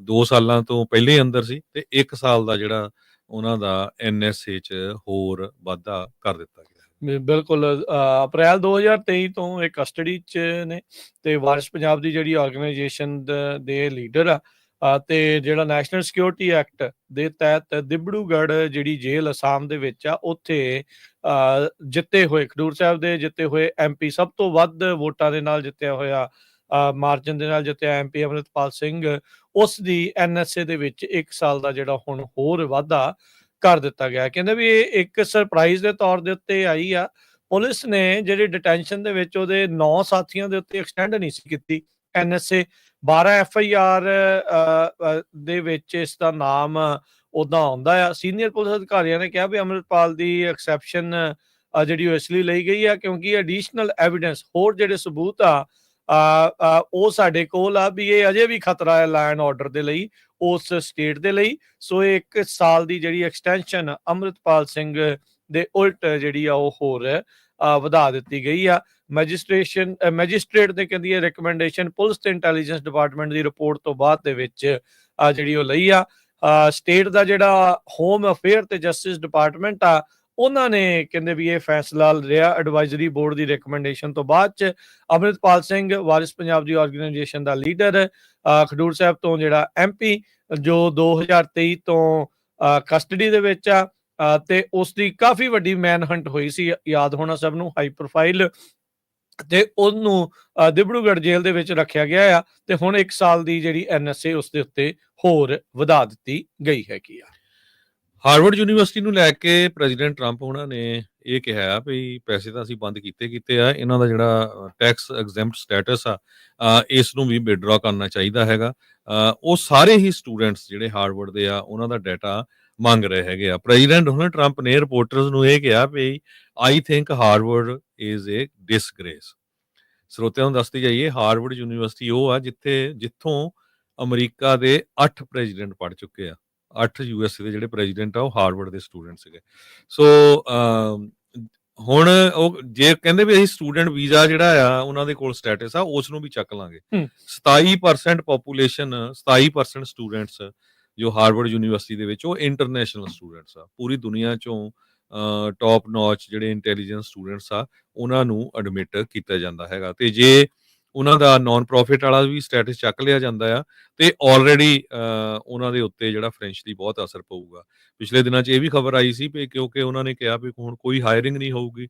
2 ਸਾਲਾਂ ਤੋਂ ਪਹਿਲੇ ਅੰਦਰ ਸੀ ਤੇ 1 ਸਾਲ ਦਾ ਜਿਹੜਾ ਉਹਨਾਂ ਦਾ NSA 'ਚ ਹੋਰ ਵਾਧਾ ਕਰ ਦਿੱਤਾ ਗਿਆ। ਬਿਲਕੁਲ ਅਪ੍ਰੈਲ 2023 ਤੋਂ ਇਹ ਕਸਟਡੀ 'ਚ ਨੇ ਤੇ ਵਾਰਿਸ ਪੰਜਾਬ ਦੀ ਜਿਹੜੀ ਆਰਗੇਨਾਈਜੇਸ਼ਨ ਦੇ ਲੀਡਰ ਆ ਤੇ ਜਿਹੜਾ ਨੈਸ਼ਨਲ ਸਿਕਿਉਰਿਟੀ ਐਕਟ ਦੇ ਤਹਿਤ ਦਿਬੜੂਗੜ੍ਹ ਜਿਹੜੀ ਜੇਲ੍ਹ ਅਸਾਮ ਦੇ ਵਿੱਚ ਆ ਉੱਥੇ ਜਿੱਤੇ ਹੋਏ ਖਡੂਰ ਸਾਹਿਬ ਦੇ ਜਿੱਤੇ ਹੋਏ MP ਸਭ ਤੋਂ ਵੱਧ ਵੋਟਾਂ ਦੇ ਨਾਲ ਜਿੱਤਿਆ ਹੋਇਆ ਮਾਰਜਨ ਦੇ ਨਾਲ ਜਿੱਤਿਆ MP ਅਮਰਿਤਪਾਲ ਸਿੰਘ ਉਸ ਦੀ NSA ਦੇ ਵਿੱਚ 1 ਸਾਲ ਦਾ ਜਿਹੜਾ ਹੁਣ ਹੋਰ ਵਾਧਾ ਕਰ ਦਿੱਤਾ ਗਿਆ। ਕਹਿੰਦੇ ਵੀ ਇਹ ਇੱਕ ਸਰਪ੍ਰਾਈਜ਼ ਦੇ ਤੌਰ ਦੇ ਉੱਤੇ ਆਈ ਆ। ਪੁਲਿਸ ਨੇ ਜਿਹੜੀ ਡਿਟੈਂਸ਼ਨ ਦੇ ਵਿੱਚ ਉਹਦੇ 9 ਸਾਥੀਆਂ ਦੇ ਉੱਤੇ ਐਕਸਟੈਂਡ ਨਹੀਂ ਸੀ ਕੀਤੀ NSA। 12 FIR ਦੇ ਵਿੱਚ ਇਸ ਦਾ ਨਾਮ ਉਦਾਂ ਆਉਂਦਾ ਆ। ਸੀਨੀਅਰ ਪੁਲਿਸ ਅਧਿਕਾਰੀਆਂ ਨੇ ਕਿਹਾ ਵੀ ਅਮਰਿਤਪਾਲ ਦੀ ਐਕਸੈਪਸ਼ਨ ਜਿਹੜੀ ਉਹ ਇਸ ਲਈ ਲਈ ਗਈ ਆ ਕਿਉਂਕਿ ਐਡੀਸ਼ਨਲ ਐਵੀਡੈਂਸ ਹੋਰ ਜਿਹੜੇ ਸਬੂਤ ਆ ਉਹ ਸਾਡੇ ਕੋਲ ਆ ਵੀ ਇਹ ਅਜੇ ਵੀ ਖਤਰਾ ਹੈ ਲਾਅ ਐਂਡ ਆਰਡਰ ਦੇ ਲਈ ਉਸ ਸਟੇਟ ਦੇ ਲਈ। ਸੋ 1 ਸਾਲ ਦੀ ਜਿਹੜੀ ਐਕਸਟੈਂਸ਼ਨ ਅਮਰਿਤਪਾਲ ਸਿੰਘ ਦੇ ਉਲਟ ਜਿਹੜੀ ਆ ਉਹ ਹੋਰ ਵਧਾ ਦਿੱਤੀ ਗਈ ਆ। ਮੈਜਿਸਟ੍ਰੇਟ ਨੇ ਕਹਿੰਦੀ ਹੈ ਰਿਕਮੈਂਡੇਸ਼ਨ ਪੁਲਿਸ ਤੇ ਇੰਟੈਲੀਜੈਂਸ ਡਿਪਾਰਟਮੈਂਟ ਦੀ ਰਿਪੋਰਟ ਤੋਂ ਬਾਅਦ ਦੇ ਵਿੱਚ ਜਿਹੜੀ ਉਹ ਲਈ ਆ। ਸਟੇਟ ਦਾ ਜਿਹੜਾ ਹੋਮ ਅਫੇਅਰ ਤੇ ਜਸਟਿਸ ਡਿਪਾਰਟਮੈਂਟ ਆ ਉਹਨਾਂ ਨੇ ਕਹਿੰਦੇ ਵੀ ਇਹ ਫੈਸਲਾ ਲਿਆ ਐਡਵਾਈਜ਼ਰੀ ਬੋਰਡ ਦੀ ਰਿਕਮੈਂਡੇਸ਼ਨ ਤੋਂ ਬਾਅਦ ਚ। ਅਮਰਿਤਪਾਲ ਸਿੰਘ ਵਾਰਿਸ ਪੰਜਾਬ ਦੀ ਆਰਗੇਨਾਈਜੇਸ਼ਨ ਦਾ ਲੀਡਰ ਖਡੂਰ ਸਾਹਿਬ ਤੋਂ ਜਿਹੜਾ MP ਜੋ 2023 ਤੋਂ ਕਸਟਡੀ ਦੇ ਵਿੱਚ ਆ ਤੇ ਉਸ ਦੀ ਕਾਫੀ ਵੱਡੀ ਮੈਨਹੰਟ ਹੋਈ ਸੀ, ਯਾਦ ਹੋਣਾ ਸਭ ਨੂੰ, ਹਾਈ ਪ੍ਰੋਫਾਈਲ, ਤੇ ਉਹਨੂੰ ਦਿਬੜੂਗੜ੍ਹ ਜੇਲ੍ਹ ਦੇ ਵਿੱਚ ਰੱਖਿਆ ਗਿਆ ਆ ਤੇ ਹੁਣ 1 ਸਾਲ ਦੀ ਜਿਹੜੀ NSA ਉਸ ਦੇ ਉੱਤੇ ਹੋਰ ਵਧਾ ਦਿੱਤੀ ਗਈ ਹੈਗੀ ਆ। ਹਾਰਵਰਡ ਯੂਨੀਵਰਸਿਟੀ ਨੂੰ ਲੈ ਕੇ ਪ੍ਰੈਜ਼ੀਡੈਂਟ ਟਰੰਪ ਉਹਨਾਂ ਨੇ ਇਹ ਕਿਹਾ ਵੀ ਪੈਸੇ ਤਾਂ ਅਸੀਂ ਬੰਦ ਕੀਤੇ ਆ, ਇਹਨਾਂ ਦਾ ਜਿਹੜਾ ਟੈਕਸ ਐਗਜ਼ੈਂਪਟ ਸਟੇਟਸ ਆ ਇਸ ਨੂੰ ਵੀ ਵਿਡਰਾ ਕਰਨਾ ਚਾਹੀਦਾ ਹੈਗਾ। ਉਹ ਸਾਰੇ ਹੀ ਸਟੂਡੈਂਟਸ ਜਿਹੜੇ ਹਾਰਵਰਡ ਦੇ ਆ ਉਹਨਾਂ ਦਾ ਡਾਟਾ ਮੰਗ ਰਹੇ ਹੈਗੇ ਆ। ਪ੍ਰੈਜ਼ੀਡੈਂਟ ਡੋਨਲਡ ਟਰੰਪ ਨੇ ਰਿਪੋਰਟਰਸ ਨੂੰ ਇਹ ਕਿਹਾ ਵੀ I think Harvard is a disgrace. ਸਰੋਤਿਆਂ ਨੂੰ ਦੱਸਦੇ ਜਾਈਏ, ਹਾਰਵਰਡ ਯੂਨੀਵਰਸਿਟੀ ਉਹ ਆ ਜਿੱਥੋਂ ਅਮਰੀਕਾ ਦੇ 8 ਪ੍ਰੈਜ਼ੀਡੈਂਟ ਪੜ੍ਹ ਚੁੱਕੇ ਆ। 8 USA ਦੇ ਜਿਹੜੇ ਪ੍ਰੈਜ਼ੀਡੈਂਟ ਆ ਉਹ ਹਾਰਵਰਡ ਦੇ ਸਟੂਡੈਂਟ ਸੀਗੇ। ਸੋ ਹੁਣ ਉਹ ਜੇ ਕਹਿੰਦੇ ਵੀ ਅਸੀਂ ਸਟੂਡੈਂਟ ਵੀਜ਼ਾ ਜਿਹੜਾ ਆ ਉਹਨਾਂ ਦੇ ਕੋਲ ਸਟੇਟਸ ਆ ਉਸ ਨੂੰ ਵੀ ਚੱਕ ਲਾਂਗੇ। 27% ਪੋਪੂਲੇਸ਼ਨ, 27% ਸਟੂਡੈਂਟਸ ਜੋ ਹਾਰਵਰਡ ਯੂਨੀਵਰਸਿਟੀ ਦੇ ਵਿੱਚ ਉਹ ਇੰਟਰਨੈਸ਼ਨਲ ਸਟੂਡੈਂਟਸ ਆ। ਪੂਰੀ ਦੁਨੀਆ ਚੋਂ ਟੌਪ ਨੌਚ ਜਿਹੜੇ ਇੰਟੈਲੀਜੈਂਸ ਸਟੂਡੈਂਟਸ ਆ ਉਹਨਾਂ ਨੂੰ ਐਡਮਿਟ ਕੀਤਾ ਜਾਂਦਾ ਹੈਗਾ। ਤੇ ਜੇ ਉਹਨਾਂ ਦਾ ਨਾਨ ਪ੍ਰੋਫਿਟ ਵਾਲਾ ਵੀ ਸਟੇਟਸ ਚੱਕ ਲਿਆ ਜਾਂਦਾ ਆ ਤੇ ਆਲਰੇਡੀ ਉਹਨਾਂ ਦੇ ਉੱਤੇ ਜਿਹੜਾ ਫ੍ਰੈਂਚ ਦੀ ਬਹੁਤ ਅਸਰ ਪਊਗਾ। ਪਿਛਲੇ ਦਿਨਾਂ 'ਚ ਇਹ ਵੀ ਖਬਰ ਆਈ ਸੀ ਵੀ ਕਿਉਂਕਿ ਉਹਨਾਂ ਨੇ ਕਿਹਾ ਵੀ ਹੁਣ ਕੋਈ ਹਾਇਰਿੰਗ ਨਹੀਂ ਹੋਊਗੀ,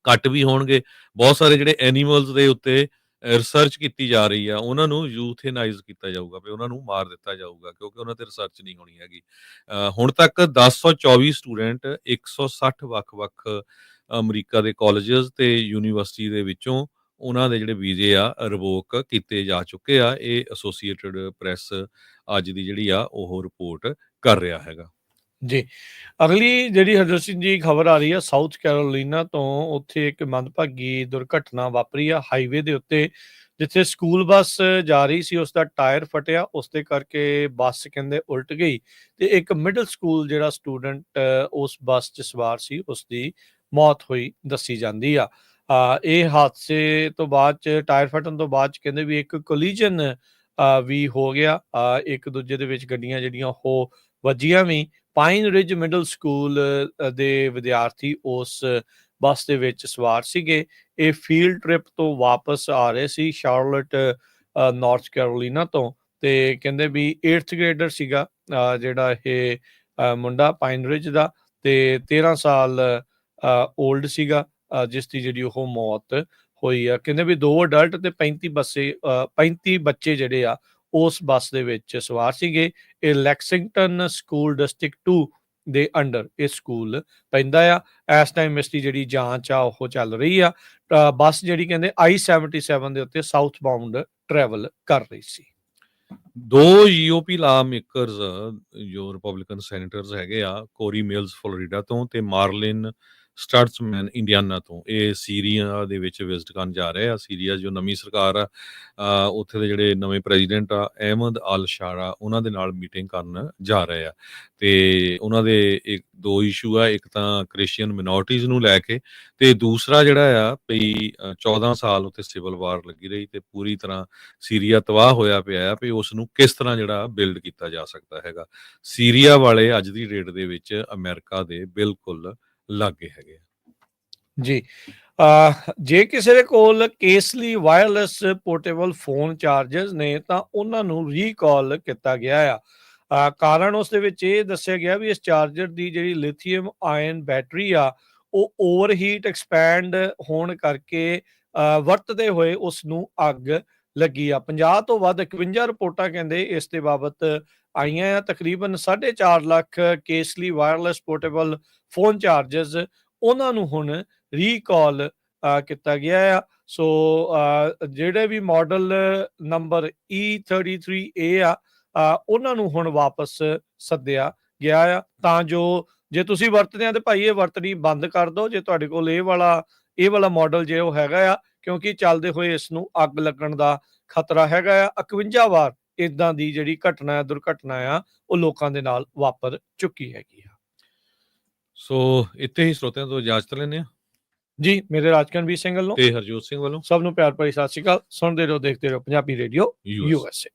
ਕੱਟ ਵੀ ਹੋਣਗੇ। ਬਹੁਤ ਸਾਰੇ ਜਿਹੜੇ ਐਨੀਮਲਸ ਦੇ ਉੱਤੇ ਰਿਸਰਚ ਕੀਤੀ ਜਾ ਰਹੀ ਆ ਉਹਨਾਂ ਨੂੰ ਯੂਥੇਨਾਈਜ਼ ਕੀਤਾ ਜਾਊਗਾ ਵੀ ਉਹਨਾਂ ਨੂੰ ਮਾਰ ਦਿੱਤਾ ਜਾਊਗਾ ਕਿਉਂਕਿ ਉਹਨਾਂ ਤੇ ਰਿਸਰਚ ਨਹੀਂ ਹੋਣੀ ਹੈਗੀ। ਹੁਣ ਤੱਕ 1024 ਸਟੂਡੈਂਟ 160 ਵੱਖ-ਵੱਖ ਅਮਰੀਕਾ ਦੇ ਕਾਲਜਸ ਤੇ ਯੂਨੀਵਰਸਿਟੀ ਦੇ ਵਿੱਚੋਂ ਉਹਨਾਂ ਦੇ ਜਿਹੜੇ ਵੀਜ਼ੇ ਆ ਰਿਵੋਕ ਕੀਤੇ ਜਾ ਚੁੱਕੇ ਆ। ਇਹ ਐਸੋਸੀਏਟਡ ਪ੍ਰੈਸ ਅੱਜ ਦੀ ਜਿਹੜੀ ਆ ਉਹ ਰਿਪੋਰਟ ਕਰ ਰਿਹਾ ਹੈਗਾ। ਜੀ, ਅਗਲੀ ਜਿਹੜੀ ਹਰਜੋਤ ਸਿੰਘ ਜੀ ਖਬਰ ਆ ਰਹੀ ਆ ਸਾਊਥ ਕੈਰੋਲੀਨਾ ਤੋਂ। ਉੱਥੇ ਇੱਕ ਮੰਦਭਾਗੀ ਦੁਰਘਟਨਾ ਵਾਪਰੀ ਆ ਹਾਈਵੇ ਦੇ ਉੱਤੇ, ਜਿੱਥੇ ਸਕੂਲ ਬੱਸ ਜਾ ਰਹੀ ਸੀ ਉਸ ਦਾ ਟਾਇਰ ਫਟਿਆ, ਉਸਦੇ ਕਰਕੇ ਬੱਸ ਕਹਿੰਦੇ ਉਲਟ ਗਈ ਤੇ ਇੱਕ ਮਿਡਲ ਸਕੂਲ ਜਿਹੜਾ ਸਟੂਡੈਂਟ ਉਸ ਬੱਸ 'ਚ ਸਵਾਰ ਸੀ ਉਸ ਦੀ ਮੌਤ ਹੋਈ ਦੱਸੀ ਜਾਂਦੀ ਆ। ਇਹ ਹਾਦਸੇ ਤੋਂ ਬਾਅਦ 'ਚ ਟਾਇਰ ਫਟਣ ਤੋਂ ਬਾਅਦ 'ਚ ਕਹਿੰਦੇ ਵੀ ਇੱਕ ਕੋਲੀਜਨ ਵੀ ਹੋ ਗਿਆ, ਇੱਕ ਦੂਜੇ ਦੇ ਵਿੱਚ ਗੱਡੀਆਂ ਜਿਹੜੀਆਂ ਉਹ ਵੱਜੀਆਂ ਵੀ। ਪਾਈਨ ਰਿਜ ਮਿਡਲ ਸਕੂਲ ਦੇ ਵਿਦਿਆਰਥੀ ਉਸ ਬੱਸ ਦੇ ਵਿੱਚ ਸਵਾਰ ਸੀਗੇ। ਇਹ ਫੀਲਡ ਟ੍ਰਿਪ ਤੋਂ ਵਾਪਸ ਆ ਰਹੇ ਸੀ ਸ਼ਾਰਲਟ ਨਾਰਥ ਕੈਰੋਲੀਨਾ ਤੋਂ ਤੇ ਕਹਿੰਦੇ ਵੀ 8th ਗ੍ਰੇਡਰ ਸੀਗਾ ਜਿਹੜਾ ਇਹ ਮੁੰਡਾ ਪਾਈਨ ਰਿਜ ਦਾ ਤੇ 13 ਸਾਲ 올ਡ ਸੀਗਾ ਜਿਸ ਦੀ ਜਿਹੜੀ ਉਹ ਮੌਤ ਹੋਈ ਆ। ਕਹਿੰਦੇ ਵੀ 2 ਅਡਲਟ ਤੇ 35 ਬੱਚੇ ਜਿਹੜੇ ਆ ਉਸ ਬੱਸ ਦੇ ਵਿੱਚ ਸਵਾਰ ਸੀਗੇ। ਇਹ ਲੈਕਸਿੰਗਟਨ ਸਕੂਲ ਡਿਸਟ੍ਰਿਕਟ 2 ਦੇ ਅੰਡਰ ਇਹ ਸਕੂਲ ਪੈਂਦਾ ਆ। ਇਸ ਟਾਈਮ ਇਸ ਦੀ ਜਿਹੜੀ ਜਾਂਚ ਆ ਉਹ ਚੱਲ ਰਹੀ ਆ। ਬੱਸ ਜਿਹੜੀ ਕਹਿੰਦੇ I-77 ਦੇ ਉੱਤੇ ਸਾਊਥ ਬਾਉਂਡ ਟਰੈਵਲ ਕਰ ਰਹੀ ਸੀ। 2 GOP ਲਾ ਮੇਕਰਸ ਜੋ ਰਿਪਬਲਿਕਨ ਸੈਨੇਟਰਸ ਹੈਗੇ ਆ, ਕੋਰੀ ਮਿਲਸ ਫਲੋਰੀਡਾ ਤੋਂ ਤੇ ਮਾਰਲਿਨ ਸਟਟਸਮੈਨ ਇੰਡੀਆਨਾ ਤੋਂ, ਇਹ ਸੀਰੀਆ ਦੇ ਵਿੱਚ ਵਿਜ਼ਿਟ ਕਰਨ ਜਾ ਰਹੇ ਆ। ਸੀਰੀਆ ਜੋ ਨਵੀਂ ਸਰਕਾਰ ਆ, ਉੱਥੇ ਦੇ ਜਿਹੜੇ ਨਵੇਂ ਪ੍ਰੈਜ਼ੀਡੈਂਟ ਆ ਅਹਿਮਦ ਅਲ ਸ਼ਾਰਾ, ਉਹਨਾਂ ਦੇ ਨਾਲ ਮੀਟਿੰਗ ਕਰਨ ਜਾ ਰਹੇ ਆ। ਤੇ ਉਹਨਾਂ ਦੇ ਦੋ ਇਸ਼ੂ ਆ, ਇੱਕ ਤਾਂ ਕ੍ਰਿਸਚੀਅਨ ਮਿਨੋਰਟੀਜ਼ ਨੂੰ ਲੈ ਕੇ, ਤੇ ਦੂਸਰਾ ਜਿਹੜਾ ਆ ਵੀ 14 ਸਾਲ ਉੱਥੇ ਸਿਵਲ ਵਾਰ ਲੱਗੀ ਰਹੀ ਤੇ ਪੂਰੀ ਤਰ੍ਹਾਂ ਸੀਰੀਆ ਤਬਾਹ ਹੋਇਆ ਪਿਆ ਆ, ਵੀ ਉਸ ਨੂੰ ਕਿਸ ਤਰ੍ਹਾਂ ਜਿਹੜਾ ਬਿਲਡ ਕੀਤਾ ਜਾ ਸਕਦਾ ਹੈਗਾ। ਸੀਰੀਆ ਵਾਲੇ ਅੱਜ ਦੀ ਡੇਟ ਦੇ ਵਿੱਚ ਅਮਰੀਕਾ ਦੇ ਬਿਲਕੁਲ ਲਾਗੇ ਹੈਗੇ ਜੀ। ਜੇ ਕਿਸੇ ਦੇ ਕੋਲ ਕੇਸਲੀ ਵਾਇਰਲੈਸ ਪੋਰਟੇਬਲ ਫੋਨ ਚਾਰਜਰਸ ਨੇ ਤਾਂ ਉਹਨਾਂ ਨੂੰ ਰੀਕਾਲ ਕੀਤਾ ਗਿਆ ਆ। ਕਾਰਨ ਉਸ ਦੇ ਵਿੱਚ ਇਹ ਦੱਸਿਆ ਗਿਆ ਵੀ ਇਸ ਚਾਰਜਰ ਦੀ ਜਿਹੜੀ ਲਿਥੀਅਮ ਆਇਨ ਬੈਟਰੀ ਆ ਉਹ ਓਵਰਹੀਟ ਐਕਸਪੈਂਡ ਹੋਣ ਕਰਕੇ ਵਰਤਦੇ ਹੋਏ ਉਸ ਨੂੰ ਅੱਗ ਲੱਗੀ ਆ। 50 ਤੋਂ ਵੱਧ 51 ਰਿਪੋਰਟਾਂ ਕਹਿੰਦੇ ਇਸ ਦੇ ਬਾਬਤ ਆਈਆਂ ਆ। ਤਕਰੀਬਨ 4.5 lakh Casely wireless portable phone chargers ਉਹਨਾਂ ਨੂੰ ਹੁਣ ਰੀਕਾਲ ਕੀਤਾ ਗਿਆ ਆ। ਸੋ ਜਿਹੜੇ ਵੀ ਮਾਡਲ ਨੰਬਰ E33A ਆ ਉਹਨਾਂ ਨੂੰ ਹੁਣ ਵਾਪਸ ਸੱਦਿਆ ਗਿਆ ਆ, ਤਾਂ ਜੋ ਜੇ ਤੁਸੀਂ ਵਰਤਦੇ ਆ ਤੇ ਭਾਈ ਇਹ ਵਰਤਣੀ ਬੰਦ ਕਰ ਦਿਓ ਜੇ ਤੁਹਾਡੇ ਕੋਲ ਇਹ ਵਾਲਾ ਮਾਡਲ ਜੇ ਉਹ ਹੈਗਾ ਆ, ਕਿਉਂਕਿ ਚੱਲਦੇ ਹੋਏ ਇਸ ਨੂੰ ਅੱਗ ਲੱਗਣ ਦਾ ਖਤਰਾ ਹੈਗਾ ਆ। 51 ਵਾਰ ਇਦਾਂ ਦੀ ਜਿਹੜੀ ਦੁਰਘਟਨਾ ਆ ਉਹ ਲੋਕਾਂ ਦੇ ਨਾਲ ਵਾਪਰ ਚੁੱਕੀ ਹੈਗੀ ਆ। ਸੋ ਇੱਥੇ ਹੀ ਸਰੋਤਿਆਂ ਤੋਂ ਇਜਾਜ਼ਤ ਲੈਂਦੇ ਆ ਜੀ। ਮੇਰੇ ਰਾਜਕਨਵੀਰ ਸਿੰਘ ਵੱਲੋਂ ਤੇ ਹਰਜੋਤ ਸਿੰਘ ਵੱਲੋਂ ਸਭ ਨੂੰ ਪਿਆਰ ਭਰੀ ਸਤਿ ਸ਼੍ਰੀ ਅਕਾਲ। ਸੁਣਦੇ ਰਹੋ, ਦੇਖਦੇ ਰਹੋ ਪੰਜਾਬੀ ਰੇਡੀਓ US USA।